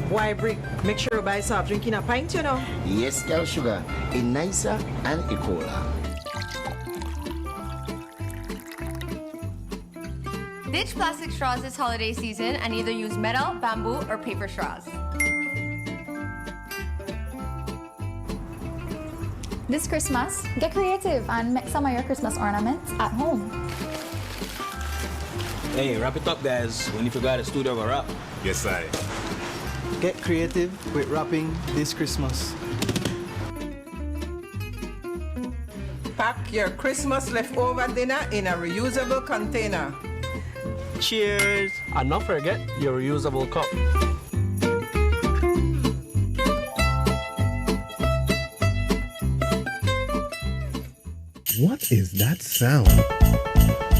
Why, Brick? Make sure you buy soft drink in a pint, you know. Yes, girl, sugar. A nicer and a cola. Ditch plastic straws this holiday season and either use metal, bamboo, or paper straws. This Christmas, get creative and make some of your Christmas ornaments at home. Hey, wrap it up, guys. When you forgot a studio of a wrap. Yes, I. Get creative with wrapping this Christmas. Pack your Christmas leftover dinner in a reusable container. Cheers! And not forget your reusable cup. What is that sound?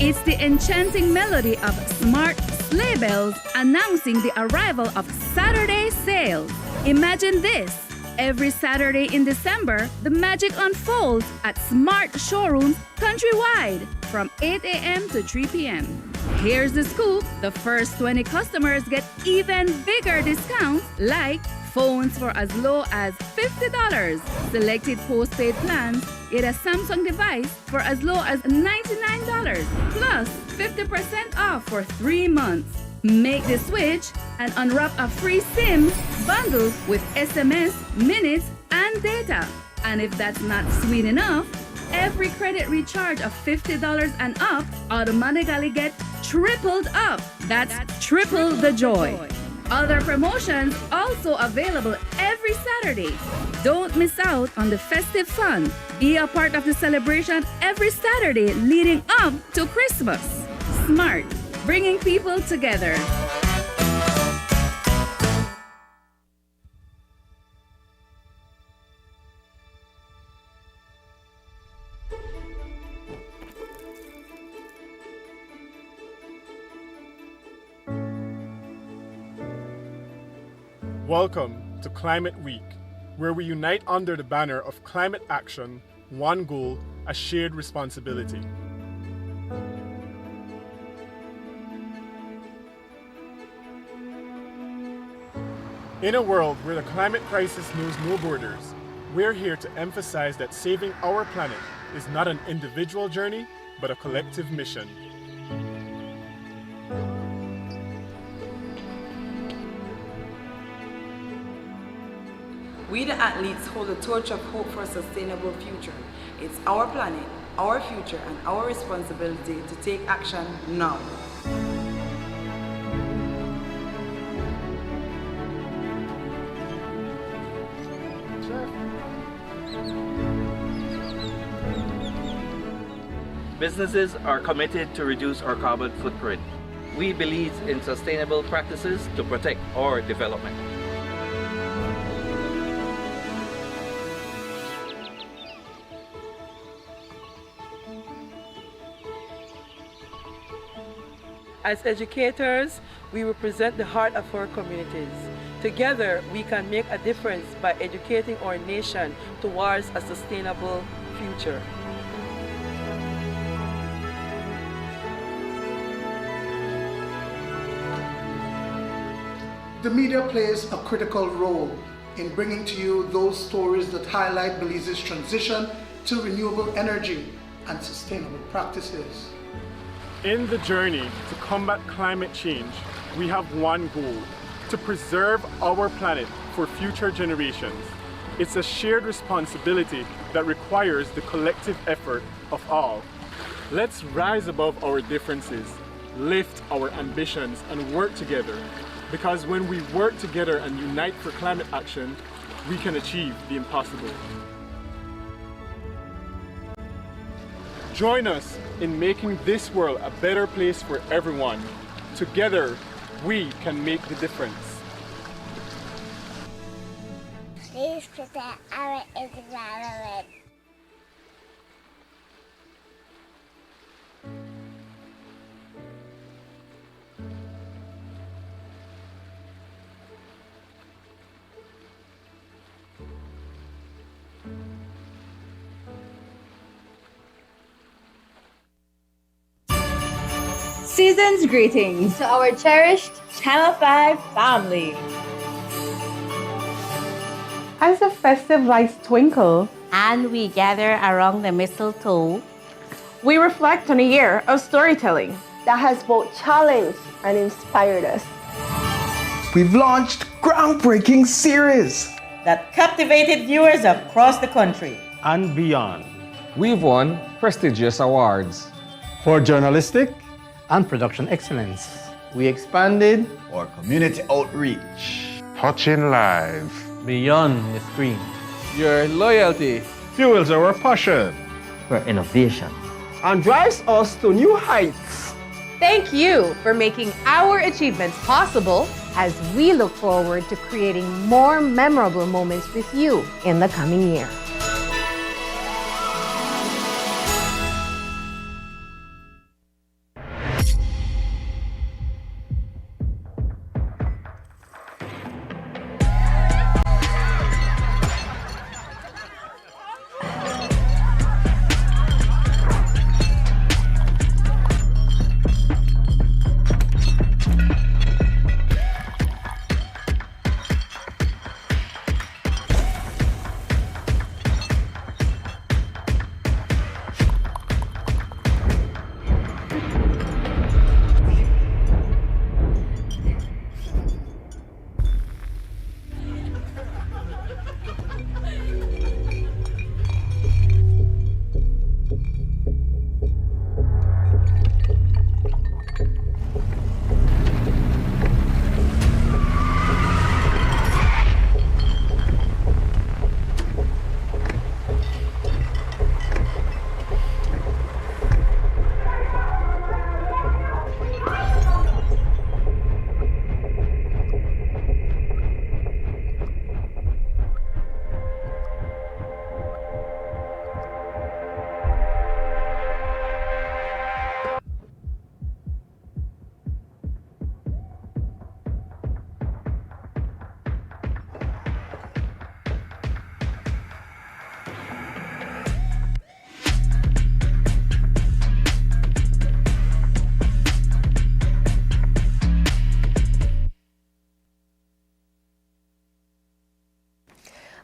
It's the enchanting melody of smart sleigh bells announcing the arrival of Saturday sales. Imagine this. Every Saturday in December, the magic unfolds at smart showrooms countrywide from 8 a.m. to 3 p.m. Here's the scoop. The first 20 customers get even bigger discounts like phones for as low as $50. Selected postpaid plans get a Samsung device for as low as $99. Plus 50% off for 3 months. Make the switch and unwrap a free SIM bundle with SMS, minutes, and data. And if that's not sweet enough, every credit recharge of $50 and up automatically get tripled up. That's triple the joy. Other promotions also available every Saturday. Don't miss out on the festive fun. Be a part of the celebration every Saturday leading up to Christmas. Smart, bringing people together. Welcome to Climate Week, where we unite under the banner of climate action, one goal, a shared responsibility. In a world where the climate crisis knows no borders, we're here to emphasize that saving our planet is not an individual journey, but a collective mission. We the athletes hold the torch of hope for a sustainable future. It's our planet, our future, and our responsibility to take action now. Businesses are committed to reduce our carbon footprint. We believe in sustainable practices to protect our development. As educators, we represent the heart of our communities. Together, we can make a difference by educating our nation towards a sustainable future. The media plays a critical role in bringing to you those stories that highlight Belize's transition to renewable energy and sustainable practices. In the journey to combat climate change, we have one goal: to preserve our planet for future generations. It's a shared responsibility that requires the collective effort of all. Let's rise above our differences, lift our ambitions, and work together. Because when we work together and unite for climate action, we can achieve the impossible. Join us in making this world a better place for everyone. Together, we can make the difference. Please protect our environment. Season's greetings to our cherished Channel 5 family. As the festive lights twinkle and we gather around the mistletoe, we reflect on a year of storytelling that has both challenged and inspired us. We've launched groundbreaking series that captivated viewers across the country and beyond. We've won prestigious awards for journalistic and production excellence. We expanded our community outreach, touching lives beyond the screen. Your loyalty fuels our passion for innovation and drives us to new heights. Thank you for making our achievements possible as we look forward to creating more memorable moments with you in the coming year.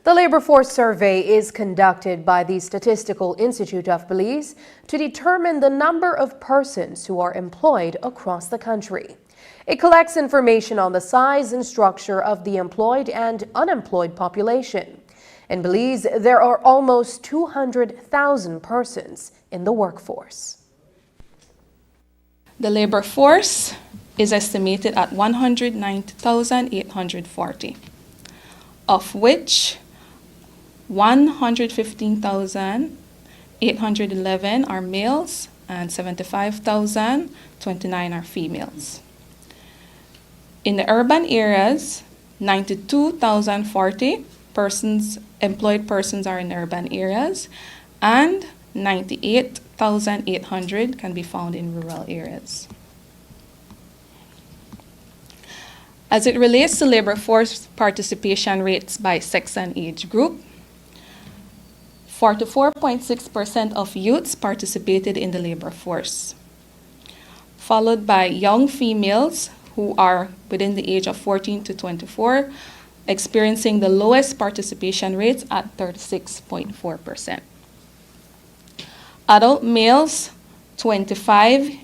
The labor force survey is conducted by the Statistical Institute of Belize to determine the number of persons who are employed across the country. It collects information on the size and structure of the employed and unemployed population. In Belize, there are almost 200,000 persons in the workforce. The labor force is estimated at 190,840, of which 115,811 are males and 75,029 are females. In the urban areas, 92,040 employed persons are in urban areas, and 98,800 can be found in rural areas. As it relates to labor force participation rates by sex and age group, 44.6% of youths participated in the labor force, followed by young females who are within the age of 14 to 24, experiencing the lowest participation rates at 36.4%. Adult males 25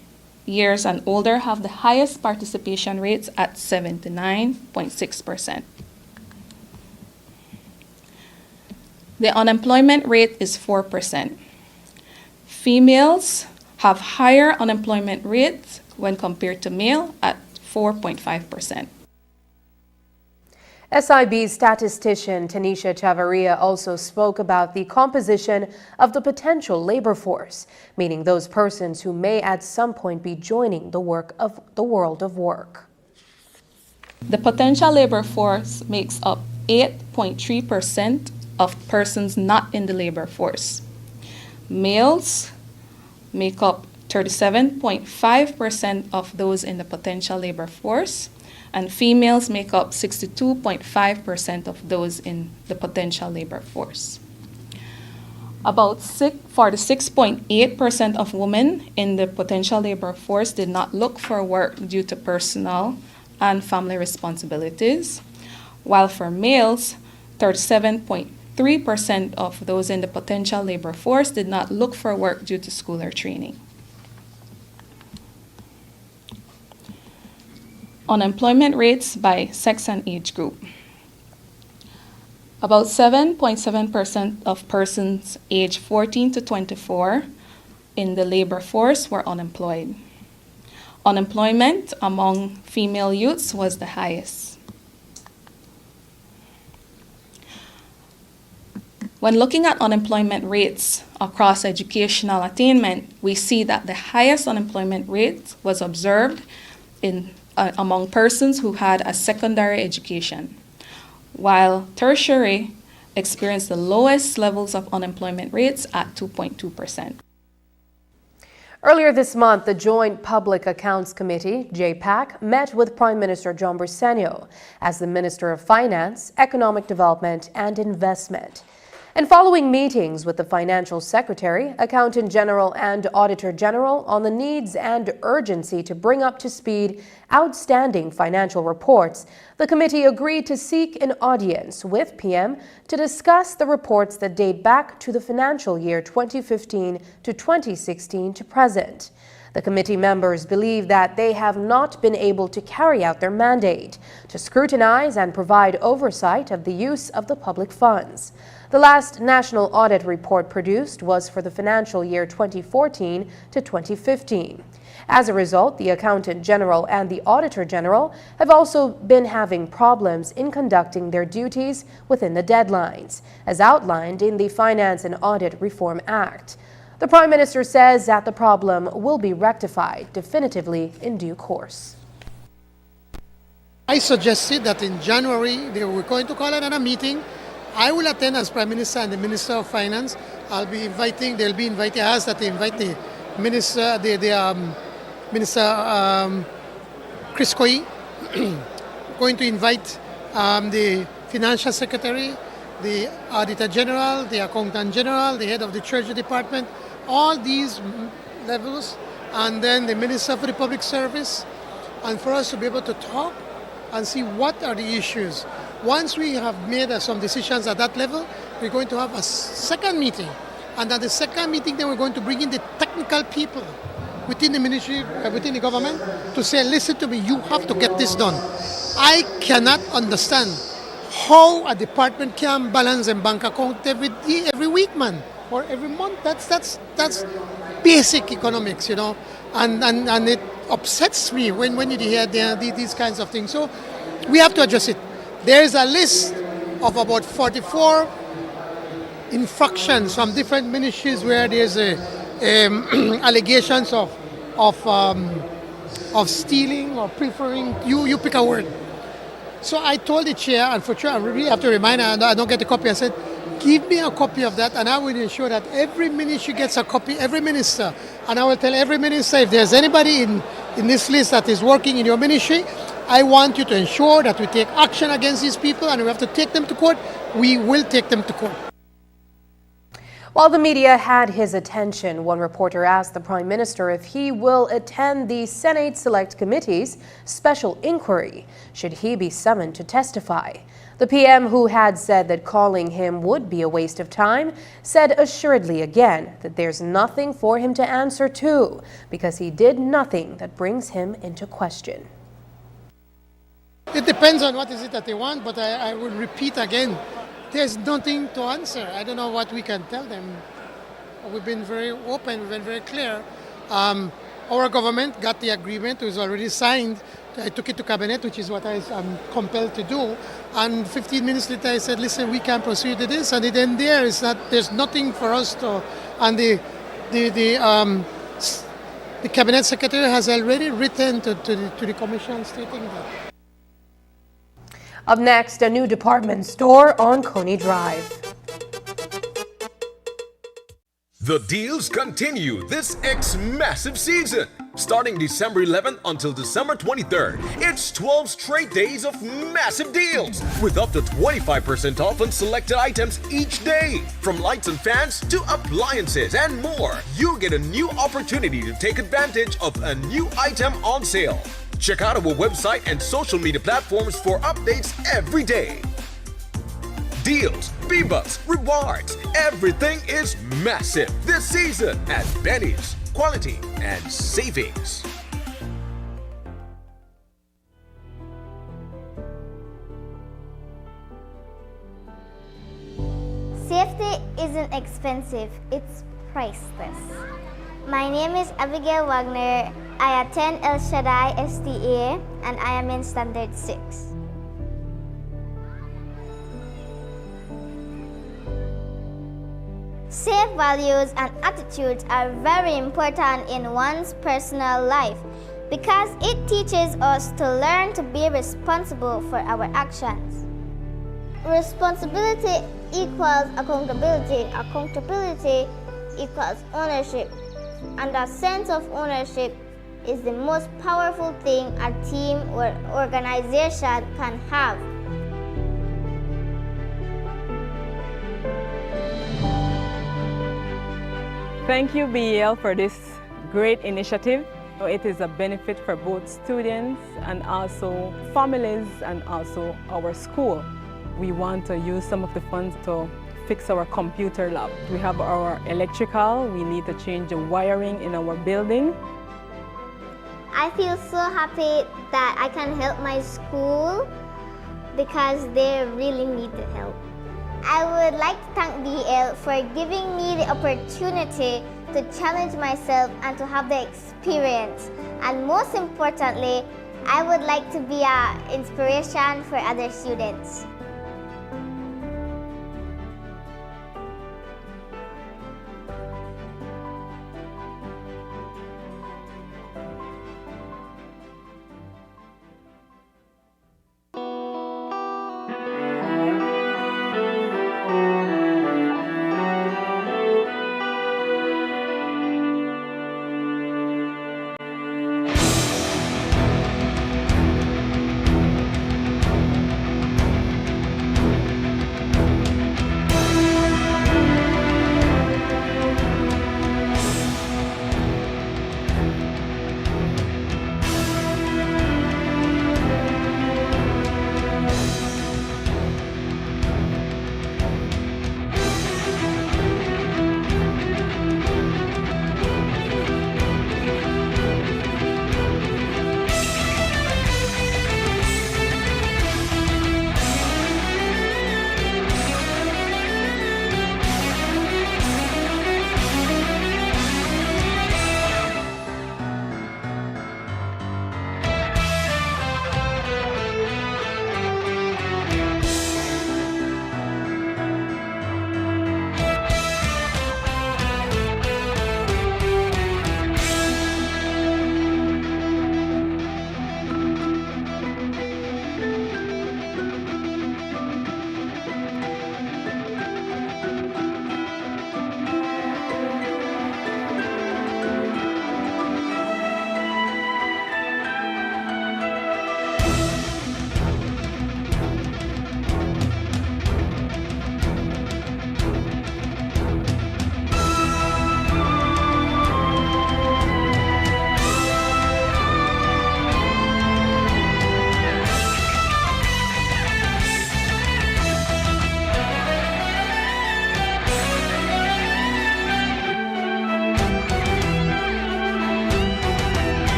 years and older have the highest participation rates at 79.6%. The unemployment rate is 4%. Females have higher unemployment rates when compared to male at 4.5%. SIB statistician Tanisha Chavarria also spoke about the composition of the potential labor force, meaning those persons who may at some point be joining the world of work. The potential labor force makes up 8.3% of persons not in the labor force. Males make up 37.5% of those in the potential labor force, and females make up 62.5% of those in the potential labor force. About 46.8% of women in the potential labor force did not look for work due to personal and family responsibilities, while for males, 37.3% of those in the potential labor force did not look for work due to school or training. Unemployment rates by sex and age group. About 7.7% of persons aged 14 to 24 in the labor force were unemployed. Unemployment among female youths was the highest. When looking at unemployment rates across educational attainment, we see that the highest unemployment rate was observed among persons who had a secondary education, while tertiary experienced the lowest levels of unemployment rates at 2.2%. Earlier this month, the Joint Public Accounts Committee, JPAC, met with Prime Minister John Briceño as the Minister of Finance, Economic Development and Investment. And following meetings with the Financial Secretary, Accountant General and Auditor General on the needs and urgency to bring up to speed outstanding financial reports, the committee agreed to seek an audience with PM to discuss the reports that date back to the financial year 2015 to 2016 to present. The committee members believe that they have not been able to carry out their mandate to scrutinize and provide oversight of the use of the public funds. The last national audit report produced was for the financial year 2014 to 2015. As a result, the Accountant General and the Auditor General have also been having problems in conducting their duties within the deadlines, as outlined in the Finance and Audit Reform Act. The Prime Minister says that the problem will be rectified definitively in due course. I suggested that in January they were going to call another meeting. I will attend as Prime Minister and the Minister of Finance. They'll be inviting us that they invite the Minister, Minister Chris Coney, going to invite the Financial Secretary, the Auditor General, the Accountant General, the Head of the Treasury Department, all these levels, and then the Minister for the Public Service, and for us to be able to talk and see what are the issues. Once we have made some decisions at that level, we're going to have a second meeting. And at the second meeting, then we're going to bring in the technical people within the ministry, within the government, to say, listen to me, you have to get this done. I cannot understand how a department can balance a bank account every week, man, or every month. That's basic economics, you know, and it upsets me when you hear these kinds of things. So we have to address it. There is a list of about 44 infractions from different ministries where there's allegations of stealing or preferring. You pick a word. So I told the chair, and for sure I really have to remind her, and I don't get a copy. I said, give me a copy of that, and I will ensure that every ministry gets a copy, every minister. And I will tell every minister, if there's anybody in this list that is working in your ministry, I want you to ensure that we take action against these people, and we have to take them to court. We will take them to court. While the media had his attention, one reporter asked the Prime Minister if he will attend the Senate Select Committee's special inquiry should he be summoned to testify. The PM, who had said that calling him would be a waste of time, said assuredly again that there's nothing for him to answer to because he did nothing that brings him into question. It depends on what is it that they want, but I will repeat again. There's nothing to answer. I don't know what we can tell them. We've been very open, we've been very clear. Our government got the agreement, it was already signed. I took it to Cabinet, which is what I'm compelled to do. And 15 minutes later I said, listen, we can't proceed with this. And then there's nothing for us to, and the Cabinet Secretary has already written to the Commission stating that. Up next, a new department store on Coney Drive. The deals continue this massive season. Starting December 11th until December 23rd, it's 12 straight days of massive deals with up to 25% off on selected items each day. From lights and fans to appliances and more, you get a new opportunity to take advantage of a new item on sale. Check out our website and social media platforms for updates every day. Deals, V-Bucks, rewards, everything is massive this season at Benny's. Quality and savings. Safety isn't expensive, it's priceless. My name is Abigail Wagner. I attend El Shaddai STA and I am in Standard 6. Safe values and attitudes are very important in one's personal life because it teaches us to learn to be responsible for our actions. Responsibility equals accountability. Accountability equals ownership. And a sense of ownership is the most powerful thing a team or organization can have. Thank you, BEL, for this great initiative. It is a benefit for both students and also families and also our school. We want to use some of the funds to fix our computer lab. We have our electrical, we need to change the wiring in our building. I feel so happy that I can help my school because they really need the help. I would like to thank BEL for giving me the opportunity to challenge myself and to have the experience. And most importantly, I would like to be an inspiration for other students.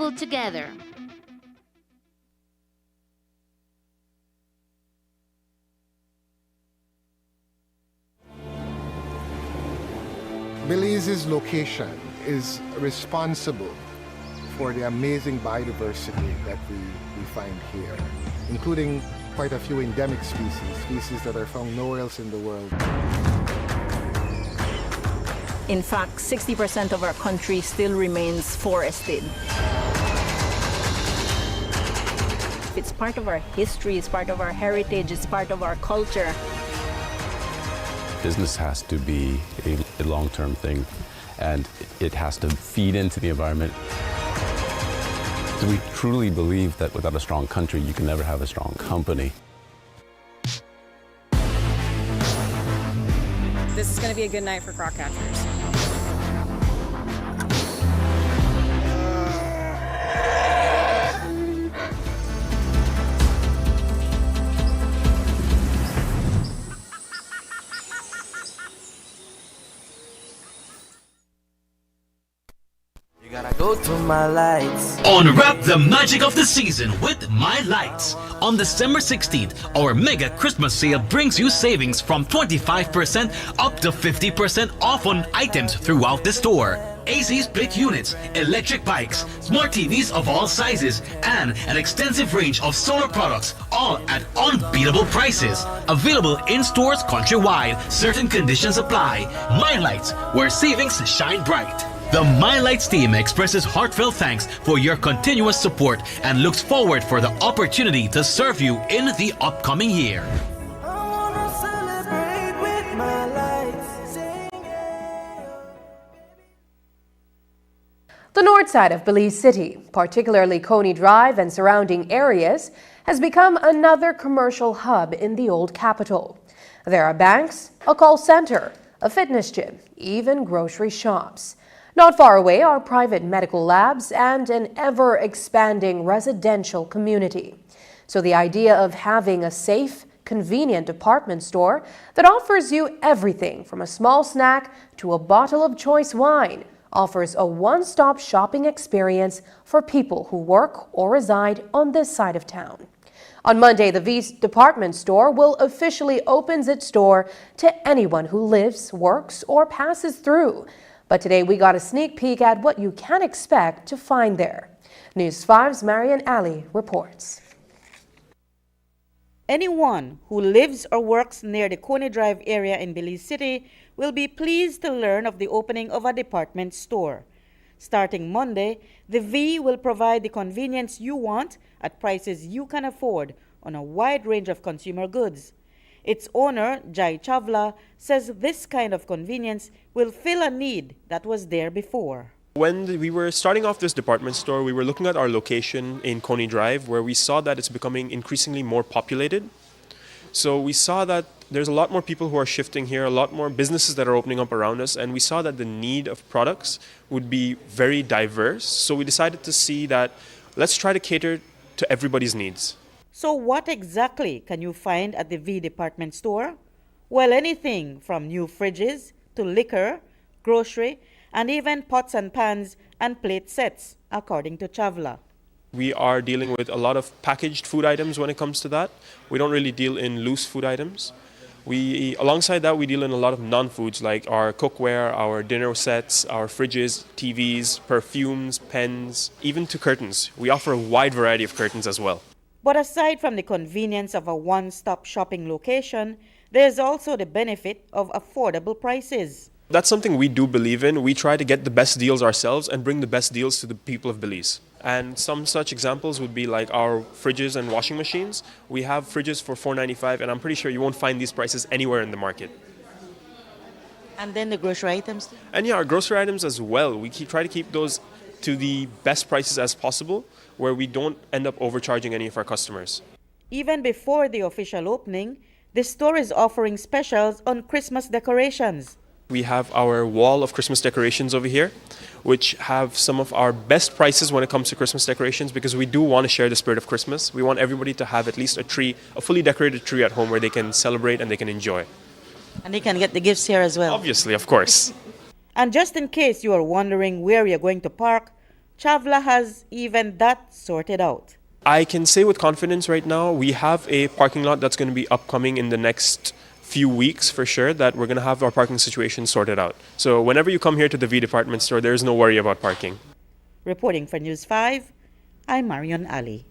people together. Belize's location is responsible for the amazing biodiversity that we find here, including quite a few endemic species that are found nowhere else in the world. In fact, 60% of our country still remains forested. It's part of our history, it's part of our heritage, it's part of our culture. Business has to be a long-term thing, and it has to feed into the environment. So we truly believe that without a strong country, you can never have a strong company. This is going to be a good night for croc catchers. Go to My Lights. Unwrap the magic of the season with My Lights. On December 16th, our mega Christmas sale brings you savings from 25% up to 50% off on items throughout the store. AC split units, electric bikes, smart TVs of all sizes, and an extensive range of solar products, all at unbeatable prices. Available in stores countrywide. Certain conditions apply. My Lights, where savings shine bright. The My Lights team expresses heartfelt thanks for your continuous support and looks forward for the opportunity to serve you in the upcoming year. The north side of Belize City, particularly Coney Drive and surrounding areas, has become another commercial hub in the old capital. There are banks, a call center, a fitness gym, even grocery shops. Not far away are private medical labs and an ever-expanding residential community. So the idea of having a safe, convenient department store that offers you everything from a small snack to a bottle of choice wine offers a one-stop shopping experience for people who work or reside on this side of town. On Monday, the V's department store will officially open its door to anyone who lives, works, or passes through. But today we got a sneak peek at what you can expect to find there. News 5's Marian Ali reports. Anyone who lives or works near the Coney Drive area in Belize City will be pleased to learn of the opening of a department store. Starting Monday, the V will provide the convenience you want at prices you can afford on a wide range of consumer goods. Its owner, Jai Chavla, says this kind of convenience will fill a need that was there before. When we were starting off this department store, we were looking at our location in Coney Drive, where we saw that it's becoming increasingly more populated. So we saw that there's a lot more people who are shifting here, a lot more businesses that are opening up around us, and we saw that the need of products would be very diverse. So we decided to see that let's try to cater to everybody's needs. So what exactly can you find at the V department store? Well, anything from new fridges to liquor, grocery, and even pots and pans and plate sets, according to Chavla. We are dealing with a lot of packaged food items when it comes to that. We don't really deal in loose food items. Alongside that, we deal in a lot of non-foods like our cookware, our dinner sets, our fridges, TVs, perfumes, pens, even to curtains. We offer a wide variety of curtains as well. But aside from the convenience of a one-stop shopping location, there's also the benefit of affordable prices. That's something we do believe in. We try to get the best deals ourselves and bring the best deals to the people of Belize. And some such examples would be like our fridges and washing machines. We have fridges for $4.95, and I'm pretty sure you won't find these prices anywhere in the market. And then the grocery items? And yeah, our grocery items as well. We try to keep those to the best prices as possible, where we don't end up overcharging any of our customers. Even before the official opening, the store is offering specials on Christmas decorations. We have our wall of Christmas decorations over here, which have some of our best prices when it comes to Christmas decorations, because we do want to share the spirit of Christmas. We want everybody to have at least a tree, a fully decorated tree at home where they can celebrate and they can enjoy. And they can get the gifts here as well. Obviously, of course. And just in case you are wondering where you're going to park, Chavla has even that sorted out. I can say with confidence right now, we have a parking lot that's going to be upcoming in the next few weeks for sure, that we're going to have our parking situation sorted out. So whenever you come here to the V department store, there's no worry about parking. Reporting for News 5, I'm Marion Ali.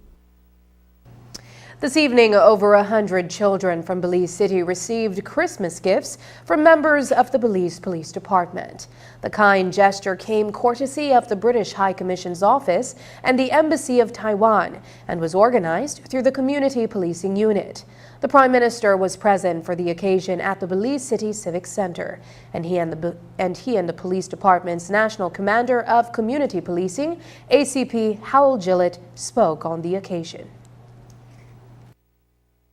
This evening, over 100 children from Belize City received Christmas gifts from members of the Belize Police Department. The kind gesture came courtesy of the British High Commission's office and the Embassy of Taiwan and was organized through the Community Policing Unit. The Prime Minister was present for the occasion at the Belize City Civic Center, and he and the Police Department's National Commander of Community Policing, ACP Howell Gillett, spoke on the occasion.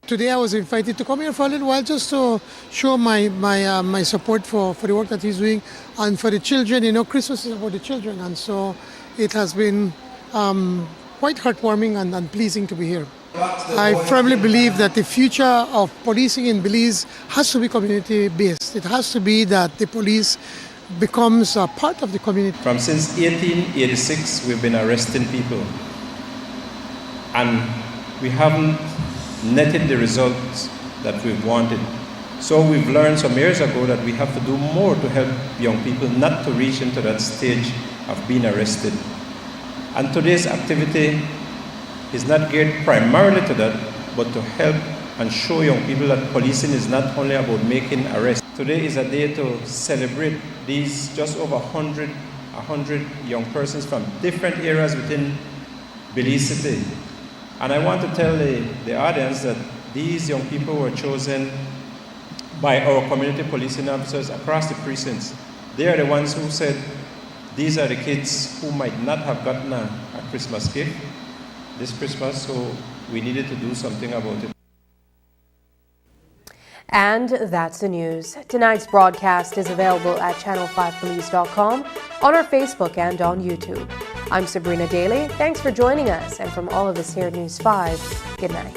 Today I was invited to come here for a little while just to show my support for the work that he's doing and for the children. You know, Christmas is about the children, and so it has been quite heartwarming and pleasing to be here. I firmly believe that the future of policing in Belize has to be community-based. It has to be that the police becomes a part of the community. Since 1886, we've been arresting people, and we haven't netted the results that we've wanted. So we've learned some years ago that we have to do more to help young people not to reach into that stage of being arrested. And today's activity is not geared primarily to that, but to help and show young people that policing is not only about making arrests. Today is a day to celebrate these just over 100 young persons from different areas within Belize City. And I want to tell the audience that these young people were chosen by our community policing officers across the precincts. They are the ones who said, these are the kids who might not have gotten a Christmas gift this Christmas, so we needed to do something about it. And that's the news. Tonight's broadcast is available at channel5police.com, on our Facebook and on YouTube. I'm Sabrina Daly. Thanks for joining us. And from all of us here at News 5, good night.